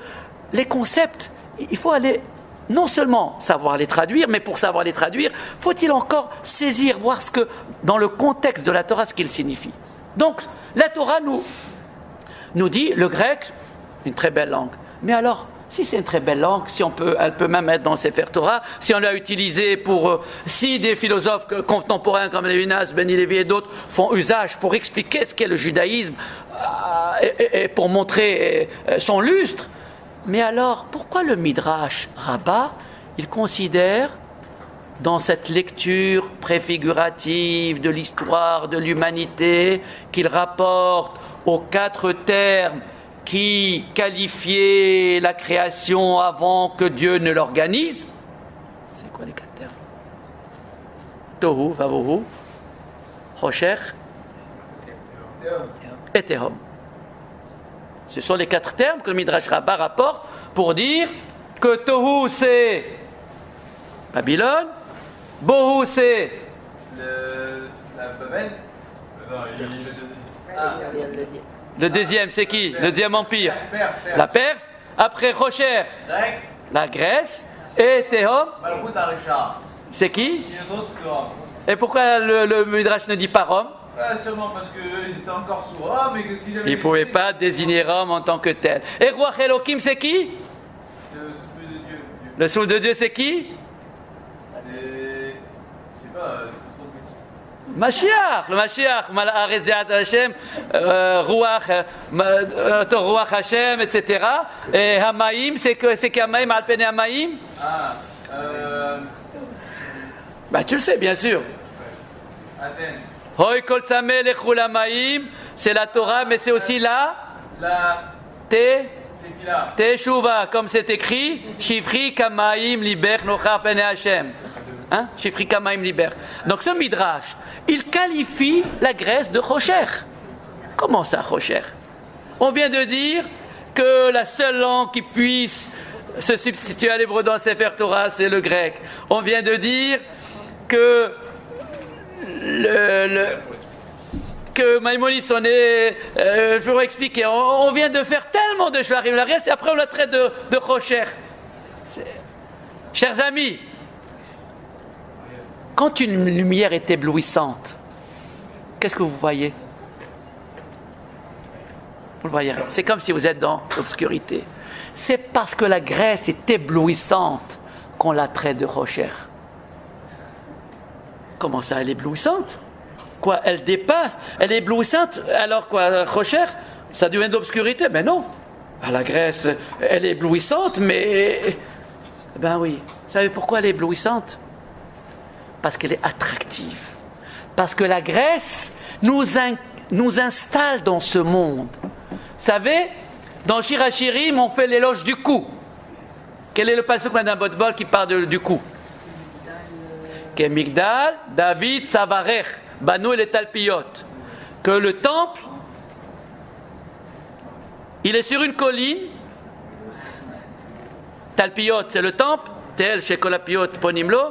les concepts, il faut aller... Non seulement savoir les traduire, mais pour savoir les traduire, faut-il encore saisir, voir ce que, dans le contexte de la Torah, ce qu'il signifie. Donc, la Torah nous dit, le grec, Une très belle langue. Mais alors, si c'est une très belle langue, si elle peut même être dans le Sefer Torah, si on l'a utilisée pour... si des philosophes contemporains comme Lévinas, Beni Lévi et d'autres font usage pour expliquer ce qu'est le judaïsme et pour montrer son lustre, mais alors, pourquoi le Midrash Rabbah, il considère dans cette lecture préfigurative de l'histoire de l'humanité qu'il rapporte aux 4 termes qui qualifiait la création avant que Dieu ne l'organise? C'est quoi les 4 termes? Tohu, Vavohu, Rocher et Tehom. Ce sont les 4 termes que le Midrash Rabbah rapporte pour dire que Tohu c'est Babylone, Bohu c'est la Babel. Le deuxième, c'est qui? Le deuxième empire. Perse. La Perse. Après Rocher, Grec. la Grèce. Et Tehom, Malchut Arisha. c'est qui? Il y a d'autres que Rome. Et pourquoi le Midrash ne dit pas Rome? Sûrement parce qu'ils étaient encore sous Rome et que s'ils avaient... Il ne pouvait pas désigner Rome en tant que tel. Et Roi Elohim, c'est qui? Le souffle de Dieu. Le souffle de Dieu, c'est qui? Je sais pas... Mashiach, le Mashiach, Mal'aretz De'at Hashem, Ruach Hashem, etc. Et Hamaim, c'est qu'Hamaim, Alpene Hamaim? Bah, tu le sais, bien sûr. Athènes. Hoi Kol Tzameh Lechul Hamaim, c'est la Torah, mais c'est aussi la Teshuva, comme c'est écrit, Shifri Kamaim Liber Nochar Pene Hashem. Hein? Shifri Kamaim Liber. Donc ce Midrash, il qualifie la Grèce de Rocher. Comment ça, Rocher? On vient de dire que la seule langue qui puisse se substituer à l'hébreu dans le Sefer Torah, c'est le grec. On vient de dire que que Maïmonide s'en est pour expliquer. On vient de faire tellement de choses la Grèce et après on la traite de Rocher. Chers amis, quand une lumière est éblouissante, qu'est-ce que vous voyez? Vous le voyez rien. C'est comme si vous êtes dans l'obscurité. C'est parce que la Grèce est éblouissante qu'on la traite de Rocher. Comment ça, elle est éblouissante? Quoi, elle dépasse? Elle est éblouissante, alors quoi, Rocher? Ça devient de l'obscurité? Ben non. La Grèce, elle est éblouissante, mais... Ben oui. Vous savez pourquoi elle est éblouissante? Parce qu'elle est attractive. Parce que la Grèce nous installe dans ce monde. Vous savez, dans Shir HaShirim, on fait l'éloge du cou. Quel est le pasuk Madame Botbol qui parle du cou? Kemigdal, David, Savarech, Banu et les Talpiyot. Que le temple, il est sur une colline. Talpiyot, c'est le temple. Tel, Shekolapiyot, Ponimlo.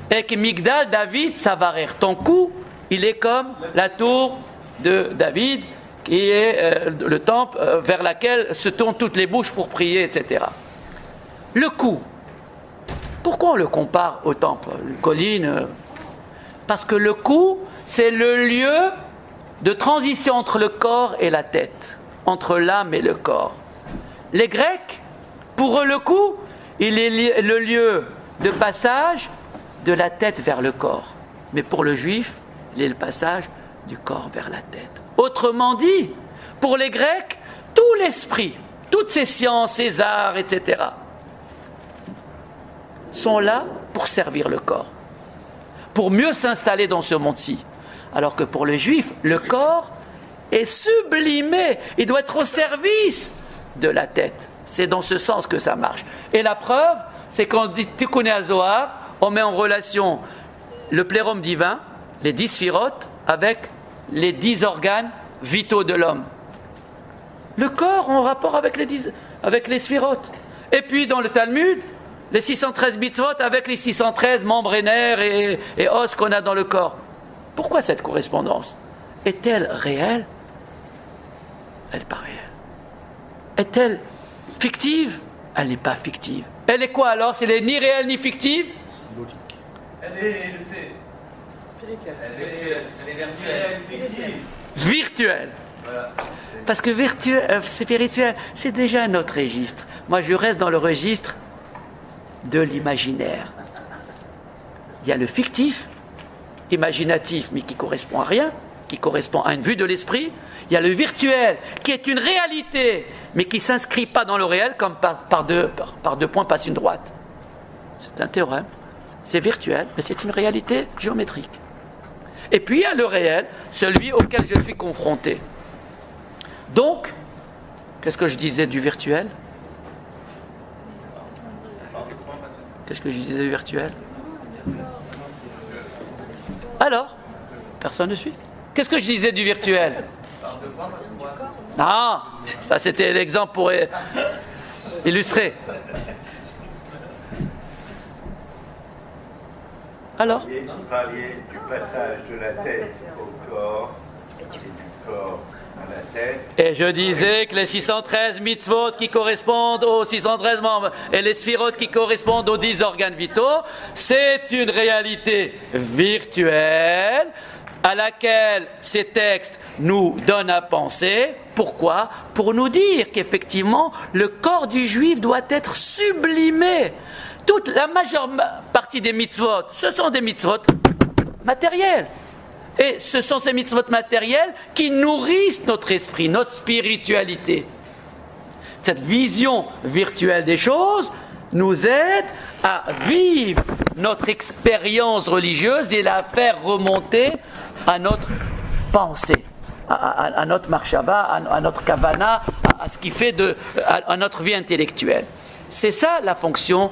Et que Migdal, David, Savarech. Ton cou, il est comme la tour de David, qui est le temple vers laquelle se tournent toutes les bouches pour prier, etc. Le cou. Pourquoi on le compare au temple? Une colline. Parce que le cou, c'est le lieu de transition entre le corps et la tête, entre l'âme et le corps. Les Grecs, pour eux, le cou, il est le lieu de passage de la tête vers le corps. Mais pour le juif, il est le passage du corps vers la tête. Autrement dit, pour les Grecs, tout l'esprit, toutes ces sciences, ces arts, etc., sont là pour servir le corps, pour mieux s'installer dans ce monde-ci. Alors que pour les Juifs, le corps est sublimé, il doit être au service de la tête. C'est dans ce sens que ça marche. Et la preuve, c'est quand on dit Tikkun HaZohar, on met en relation le plérum divin, les 10 sphirotes, avec les 10 organes vitaux de l'homme. Le corps en rapport avec les sphirotes. Et puis dans le Talmud, les 613 mitzvot avec les 613 membres et nerfs et os qu'on a dans le corps. Pourquoi cette correspondance? Est-elle réelle? Elle n'est pas réelle. Est-elle fictive? Elle n'est pas fictive. Elle est quoi alors? Elle n'est ni réelle ni fictive? Symbolique. Elle est, je sais. Elle est virtuelle. Virtuelle. Parce que spirituel, c'est déjà un autre registre. Moi, je reste dans le registre de l'imaginaire. Il y a le fictif, imaginatif, mais qui correspond à rien, qui correspond à une vue de l'esprit. Il y a le virtuel, qui est une réalité, mais qui ne s'inscrit pas dans le réel, comme par deux points passe une droite. C'est un théorème. C'est virtuel, mais c'est une réalité géométrique. Et puis il y a le réel, celui auquel je suis confronté. Donc, qu'est-ce que je disais du virtuel? Qu'est-ce que je disais du virtuel? Alors, personne ne suit. Qu'est-ce que je disais du virtuel? Non, ça c'était l'exemple pour illustrer. Alors? Vous parliez du passage de la tête au corps et du corps à la tête. Et je disais que les 613 mitzvot qui correspondent aux 613 membres et les sphirotes qui correspondent aux 10 organes vitaux, c'est une réalité virtuelle à laquelle ces textes nous donnent à penser. Pourquoi? Pour nous dire qu'effectivement, le corps du juif doit être sublimé. Toute la majeure partie des mitzvot, ce sont des mitzvot matériels. Et ce sont ces mitzvot matériels qui nourrissent notre esprit, notre spiritualité. Cette vision virtuelle des choses nous aide à vivre notre expérience religieuse et la faire remonter à notre pensée, à notre marshava, à notre kavana, à ce qui fait à notre vie intellectuelle. C'est ça la fonction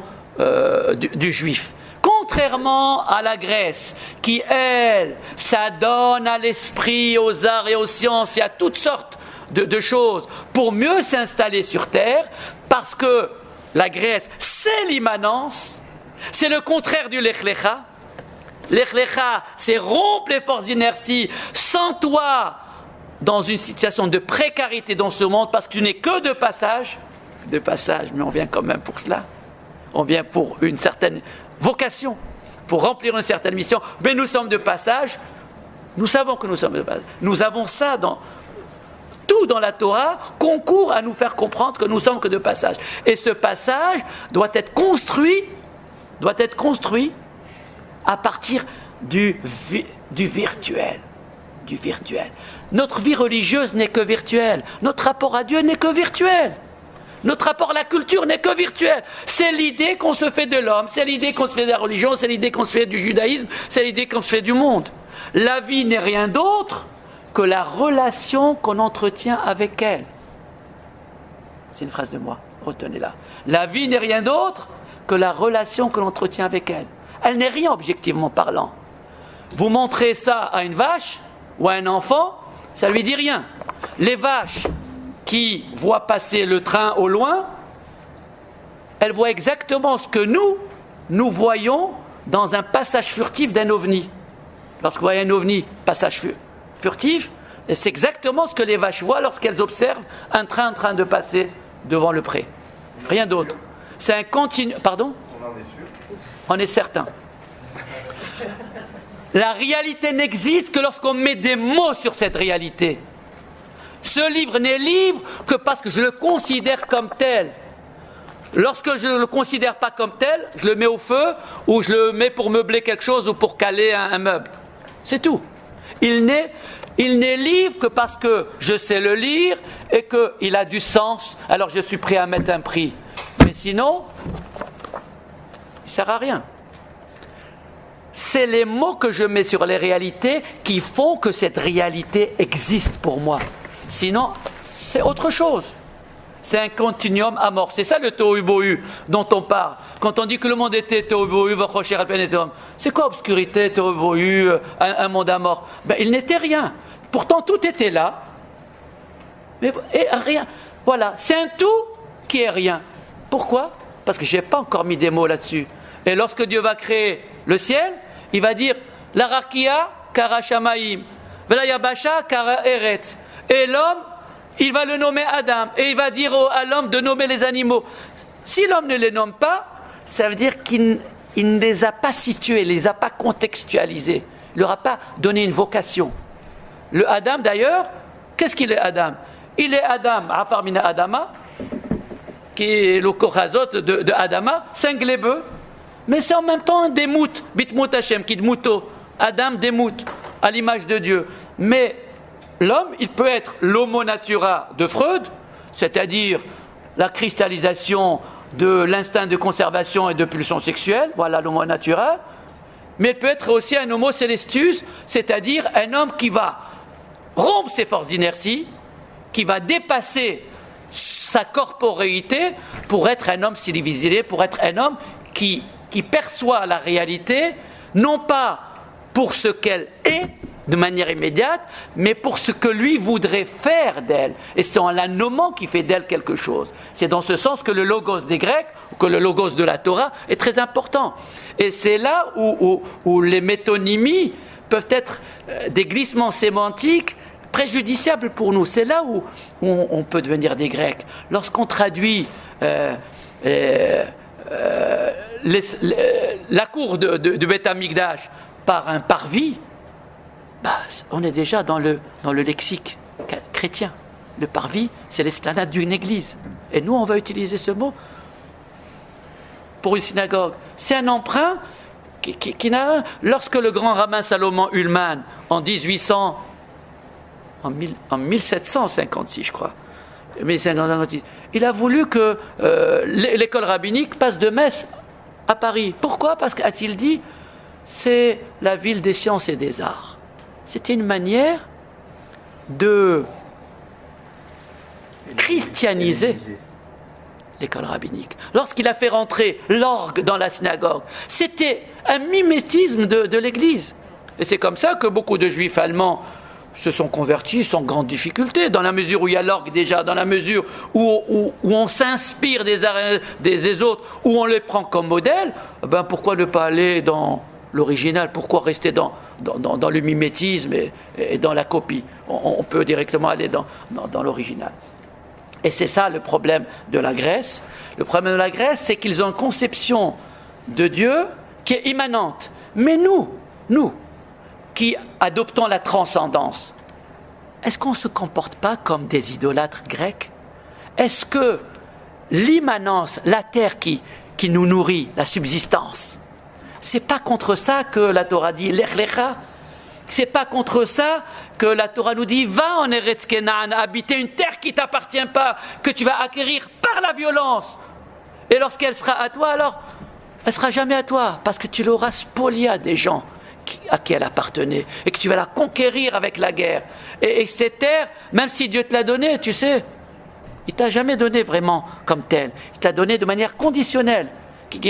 du juif. Contrairement à la Grèce, qui, elle, s'adonne à l'esprit, aux arts et aux sciences et à toutes sortes de choses pour mieux s'installer sur terre, parce que la Grèce, c'est l'immanence, c'est le contraire du lech lecha. Lech lecha, c'est rompre les forces d'inertie sans toi dans une situation de précarité dans ce monde, parce que tu n'es que de passage, mais on vient quand même pour cela. On vient pour une certaine vocation, pour remplir une certaine mission, mais nous sommes de passage. Nous savons que nous sommes de passage. Nous avons ça tout dans la Torah concourt à nous faire comprendre que nous sommes que de passage. Et ce passage doit être construit à partir du virtuel. Notre vie religieuse n'est que virtuelle. Notre rapport à Dieu n'est que virtuel. Notre rapport à la culture n'est que virtuel. C'est l'idée qu'on se fait de l'homme, c'est l'idée qu'on se fait de la religion, c'est l'idée qu'on se fait du judaïsme, c'est l'idée qu'on se fait du monde. La vie n'est rien d'autre que la relation qu'on entretient avec elle. C'est une phrase de moi, retenez-la. La vie n'est rien d'autre que la relation que l'on entretient avec elle. Elle n'est rien objectivement parlant. Vous montrez ça à une vache ou à un enfant, ça lui dit rien. Les vaches qui voient passer le train au loin, elles voient exactement ce que nous voyons dans un passage furtif d'un ovni. Lorsque vous voyez un ovni, passage furtif, c'est exactement ce que les vaches voient lorsqu'elles observent un train en train de passer devant le pré. Rien d'autre. C'est un continu. Pardon ? On en est sûr. On est certain. La réalité n'existe que lorsqu'on met des mots sur cette réalité. Ce livre n'est livre que parce que je le considère comme tel. Lorsque je ne le considère pas comme tel, je le mets au feu ou je le mets pour meubler quelque chose ou pour caler un meuble. C'est tout. Il n'est livre que parce que je sais le lire et qu'il a du sens, alors je suis prêt à mettre un prix. Mais sinon, il ne sert à rien. C'est les mots que je mets sur les réalités qui font que cette réalité existe pour moi. Sinon, c'est autre chose. C'est un continuum amorphe. C'est ça le tohu bohu dont on parle. Quand on dit que le monde était tohu bohu, vachocher al penetum, c'est quoi obscurité, tohu bohu, un monde amorphe? Il n'était rien. Pourtant, tout était là. Mais rien. Voilà, c'est un tout qui est rien. Pourquoi? Parce que je n'ai pas encore mis des mots là-dessus. Et lorsque Dieu va créer le ciel, il va dire la rakia kara shamaim, vela yabasha kara eretz. Et l'homme, il va le nommer Adam. Et il va dire à l'homme de nommer les animaux. Si l'homme ne les nomme pas, ça veut dire qu'il ne les a pas situés, il ne les a pas contextualisés. Il ne leur a pas donné une vocation. Le Adam, d'ailleurs, Qu'est-ce qu'il est Adam? Il est Adam, Afar mina Adama, qui est le Kochazot de Adama, Singlébeu, mais c'est en même temps un démout, Bitmout Hashem, qui Dmouto, Adam démout, à l'image de Dieu. Mais l'homme, il peut être l'homo natura de Freud, c'est-à-dire la cristallisation de l'instinct de conservation et de pulsion sexuelle, voilà l'homo natura, mais il peut être aussi un homo celestus, c'est-à-dire un homme qui va rompre ses forces d'inertie, qui va dépasser sa corporéité pour être un homme civilisé, pour être un homme qui perçoit la réalité, non pas pour ce qu'elle est, de manière immédiate, mais pour ce que lui voudrait faire d'elle. Et c'est en la nommant qu'il fait d'elle quelque chose. C'est dans ce sens que le logos des Grecs, ou que le logos de la Torah, est très important. Et c'est là où les métonymies peuvent être des glissements sémantiques préjudiciables pour nous. C'est là où on peut devenir des Grecs. Lorsqu'on traduit la cour de Beth Amikdash par un parvis, on est déjà dans le lexique chrétien. Le parvis, c'est l'esplanade d'une église. Et nous, on va utiliser ce mot pour une synagogue. C'est un emprunt qui n'a... Lorsque le grand rabbin Salomon Ullmann, en 1756, je crois, 1756, il a voulu que l'école rabbinique passe de Metz à Paris. Pourquoi? Parce qu'a-t-il dit, c'est la ville des sciences et des arts. C'était une manière de christianiser l'école rabbinique. Lorsqu'il a fait rentrer l'orgue dans la synagogue, c'était un mimétisme de l'Église. Et c'est comme ça que beaucoup de juifs allemands se sont convertis sans grande difficulté, dans la mesure où il y a l'orgue déjà, dans la mesure où on s'inspire des autres, où on les prend comme modèle, pourquoi ne pas aller dans l'original? Pourquoi rester dans le mimétisme et dans la copie? On peut directement aller dans l'original. Et c'est ça le problème de la Grèce. Le problème de la Grèce, c'est qu'ils ont une conception de Dieu qui est immanente. Mais nous, qui adoptons la transcendance, est-ce qu'on ne se comporte pas comme des idolâtres grecs? Est-ce que l'immanence, la terre qui nous nourrit, la subsistance, c'est pas contre ça que la Torah dit Lech Lecha. C'est pas contre ça que la Torah nous dit va en Eretz Kenan, habiter une terre qui t'appartient pas, que tu vas acquérir par la violence. Et lorsqu'elle sera à toi, alors elle sera jamais à toi, parce que tu l'auras spoliée à des gens à qui elle appartenait, et que tu vas la conquérir avec la guerre. Et cette terre, même si Dieu te l'a donnée, tu sais, il t'a jamais donné vraiment comme telle. Il t'a donné de manière conditionnelle. Et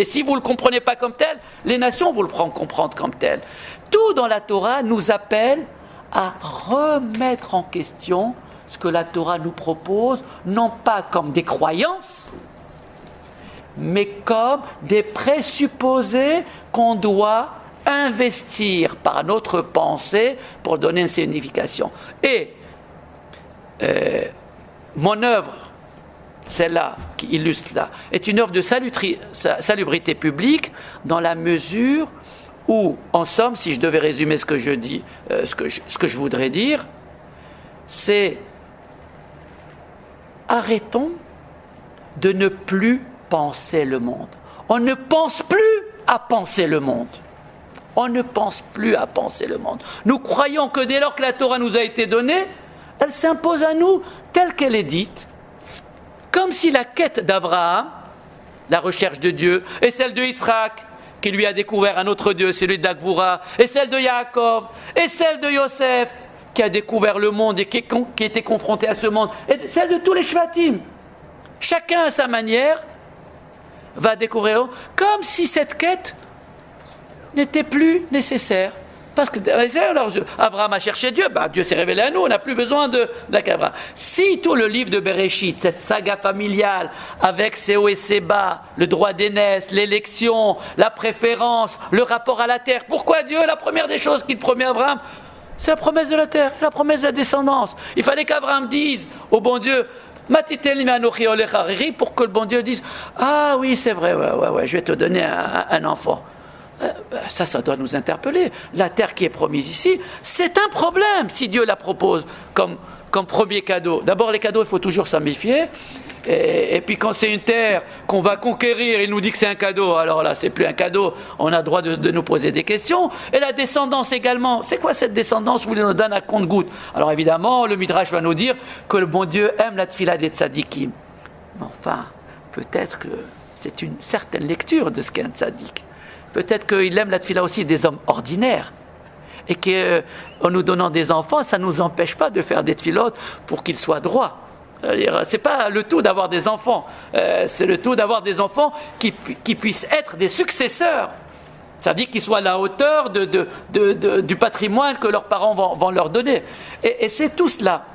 si vous ne le comprenez pas comme tel, les nations vous le feront comprendre comme tel. Tout dans la Torah nous appelle à remettre en question ce que la Torah nous propose, non pas comme des croyances, mais comme des présupposés qu'on doit investir par notre pensée pour donner une signification. Et mon œuvre, celle-là, qui illustre là, est une œuvre de salubrité publique dans la mesure où, en somme, si je devais résumer ce que je dis, ce que je voudrais dire, c'est arrêtons de ne plus penser le monde. On ne pense plus à penser le monde. On ne pense plus à penser le monde. Nous croyons que dès lors que la Torah nous a été donnée, elle s'impose à nous telle qu'elle est dite. Comme si la quête d'Abraham, la recherche de Dieu, et celle de Yitzhak, qui lui a découvert un autre Dieu, celui d'Akvoura, et celle de Yaakov, et celle de Yosef, qui a découvert le monde et qui était confronté à ce monde, et celle de tous les Shvatim. Chacun à sa manière va découvrir, comme si cette quête n'était plus nécessaire. Parce que Abraham a cherché Dieu, Dieu s'est révélé à nous, on n'a plus besoin d'Abraham. Si tout le livre de Bereshit, cette saga familiale, avec ses hauts et ses bas, le droit d'aînesse, l'élection, la préférence, le rapport à la terre, pourquoi Dieu, la première des choses qu'il promet à Abraham, c'est la promesse de la terre, la promesse de la descendance. Il fallait qu'Abraham dise au bon Dieu, pour que le bon Dieu dise, ah oui c'est vrai, ouais, je vais te donner un enfant. Ça doit nous interpeller. La terre qui est promise ici, c'est un problème si Dieu la propose comme premier cadeau. D'abord, les cadeaux, il faut toujours s'en méfier. Et puis quand c'est une terre qu'on va conquérir, il nous dit que c'est un cadeau. Alors là, c'est plus un cadeau. On a le droit de nous poser des questions. Et la descendance également. C'est quoi cette descendance où il nous donne à compte-gouttes? Alors évidemment, le Midrash va nous dire que le bon Dieu aime la tfila des tzadikim. Mais enfin, peut-être que c'est une certaine lecture de ce qu'est un tzadik. Peut-être qu'il aime la tfila aussi des hommes ordinaires. Et qu'en nous donnant des enfants, ça ne nous empêche pas de faire des tfilotes pour qu'ils soient droits. C'est pas le tout d'avoir des enfants, c'est le tout d'avoir des enfants qui puissent être des successeurs. Ça veut dire qu'ils soient à la hauteur du patrimoine que leurs parents vont leur donner. Et c'est tout cela.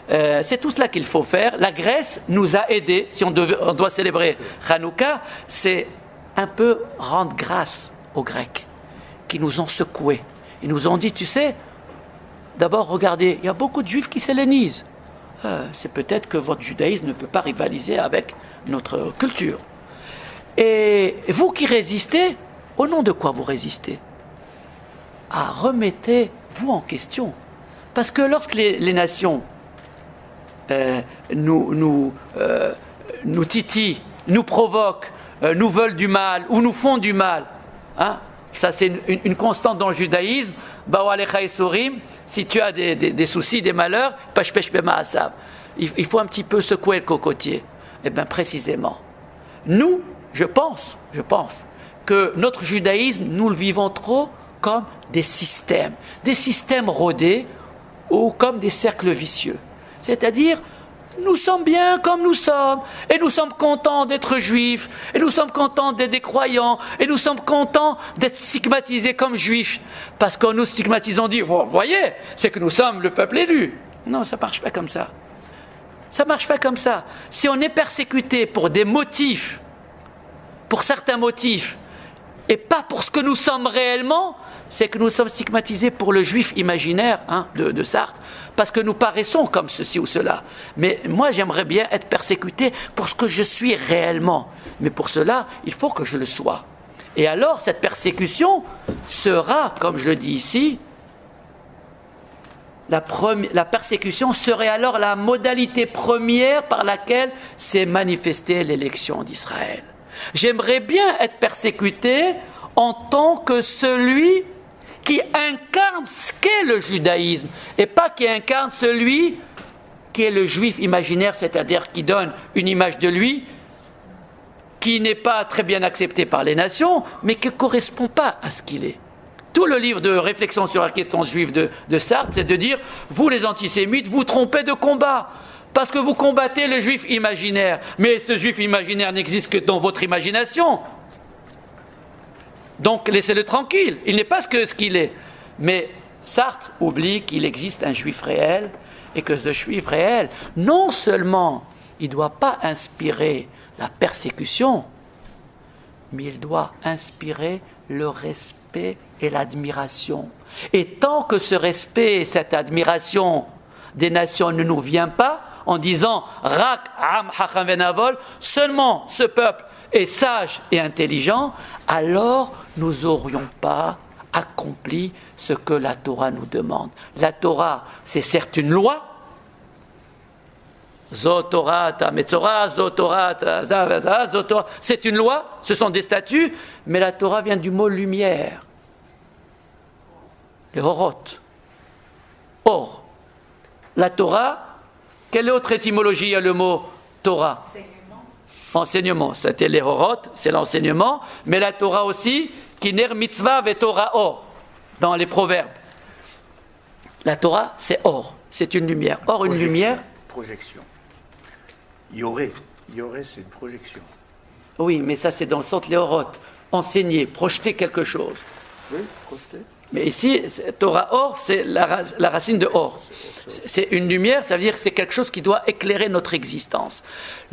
C'est tout cela qu'il faut faire. La Grèce nous a aidés, si on doit célébrer Hanouka, c'est un peu rendre grâce aux Grecs qui nous ont secoués. Ils nous ont dit, tu sais, d'abord regardez, il y a beaucoup de Juifs qui s'hellénisent. C'est peut-être que votre judaïsme ne peut pas rivaliser avec notre culture. Et vous qui résistez, au nom de quoi vous résistez? Remettez-vous en question. Parce que lorsque les nations nous titillent, nous provoquent, nous veulent du mal ou nous font du mal, ça c'est une constante dans le judaïsme. Si tu as des soucis, des malheurs, il faut un petit peu secouer le cocotier. Et bien précisément, nous, je pense que notre judaïsme, nous le vivons trop comme des systèmes rodés ou comme des cercles vicieux. C'est-à-dire, nous sommes bien comme nous sommes, et nous sommes contents d'être juifs, et nous sommes contents d'être des croyants, et nous sommes contents d'être stigmatisés comme juifs, parce qu'en nous stigmatisant, on dit, vous voyez, c'est que nous sommes le peuple élu. Non, ça ne marche pas comme ça. Ça ne marche pas comme ça. Si on est persécuté pour des motifs, pour certains motifs, et pas pour ce que nous sommes réellement, c'est que nous sommes stigmatisés pour le juif imaginaire de Sartre, parce que nous paraissons comme ceci ou cela. Mais moi, j'aimerais bien être persécuté pour ce que je suis réellement. Mais pour cela, il faut que je le sois. Et alors, cette persécution sera, comme je le dis ici, la persécution serait alors la modalité première par laquelle s'est manifestée l'élection d'Israël. J'aimerais bien être persécuté en tant que celui qui incarne ce qu'est le judaïsme, et pas qui incarne celui qui est le juif imaginaire, c'est-à-dire qui donne une image de lui qui n'est pas très bien acceptée par les nations, mais qui ne correspond pas à ce qu'il est. Tout le livre de réflexion sur la question juive de Sartre, c'est de dire, vous les antisémites, vous trompez de combat, parce que vous combattez le juif imaginaire, mais ce juif imaginaire n'existe que dans votre imagination. Donc laissez-le tranquille, il n'est pas ce qu'il est. Mais Sartre oublie qu'il existe un juif réel, et que ce juif réel, non seulement il ne doit pas inspirer la persécution, mais il doit inspirer le respect et l'admiration. Et tant que ce respect et cette admiration des nations ne nous vient pas, en disant « Rak am hacham venavol », seulement ce peuple est sage et intelligent, alors nous n'aurions pas accompli ce que la Torah nous demande. La Torah, c'est certes une loi, c'est une loi, ce sont des statuts, mais la Torah vient du mot lumière, les horot, or. La Torah, quelle autre étymologie a le mot Torah? Enseignement, c'était les horot, c'est l'enseignement, mais la Torah aussi, qui ner mitzvah ve Torah or, dans les proverbes. La Torah, c'est or, c'est une lumière. Or, une lumière. Projection. Yoré, c'est une projection. Oui, mais ça, c'est dans le sens les horot, enseigner, projeter quelque chose. Oui, projeter. Mais ici, Torah or, c'est la racine de or. C'est une lumière, ça veut dire que c'est quelque chose qui doit éclairer notre existence.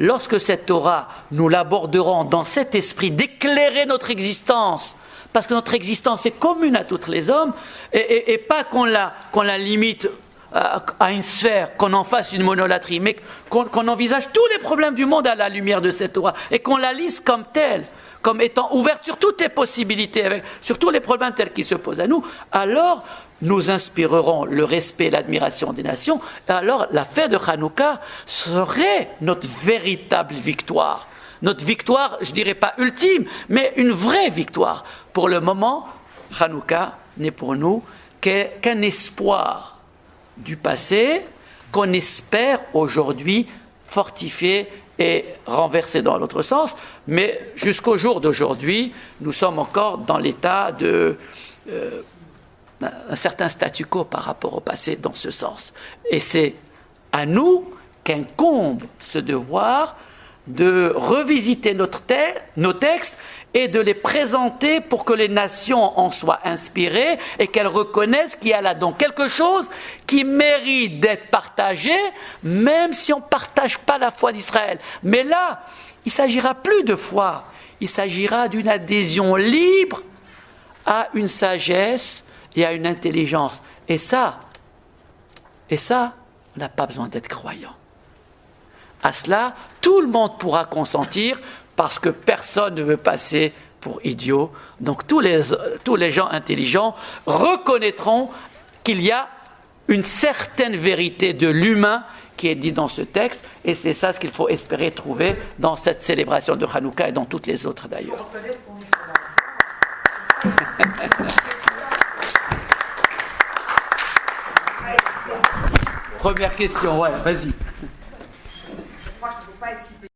Lorsque cette Torah, nous l'aborderons dans cet esprit d'éclairer notre existence, parce que notre existence est commune à tous les hommes, et pas qu'on la limite à une sphère, qu'on en fasse une monolatrie, mais qu'on envisage tous les problèmes du monde à la lumière de cette Torah, et qu'on la lise comme telle, comme étant ouverte sur toutes les possibilités, sur tous les problèmes tels qu'ils se posent à nous, alors nous inspirerons le respect et l'admiration des nations, et alors la fête de Hanouka serait notre véritable victoire. Notre victoire, je ne dirais pas ultime, mais une vraie victoire. Pour le moment, Hanouka n'est pour nous qu'un espoir du passé qu'on espère aujourd'hui fortifier et renverser dans l'autre sens. Mais jusqu'au jour d'aujourd'hui, nous sommes encore dans l'état de un certain statu quo par rapport au passé dans ce sens. Et c'est à nous qu'incombe ce devoir de revisiter nos textes et de les présenter pour que les nations en soient inspirées et qu'elles reconnaissent qu'il y a là donc quelque chose qui mérite d'être partagé, même si on ne partage pas la foi d'Israël. Mais là, il ne s'agira plus de foi, il s'agira d'une adhésion libre à une sagesse et à une intelligence. Et ça, on n'a pas besoin d'être croyant. À cela, tout le monde pourra consentir parce que personne ne veut passer pour idiot. Donc tous les gens intelligents reconnaîtront qu'il y a une certaine vérité de l'humain qui est dit dans ce texte, et c'est ça ce qu'il faut espérer trouver dans cette célébration de Hanouka et dans toutes les autres d'ailleurs. Première question, ouais, vas-y.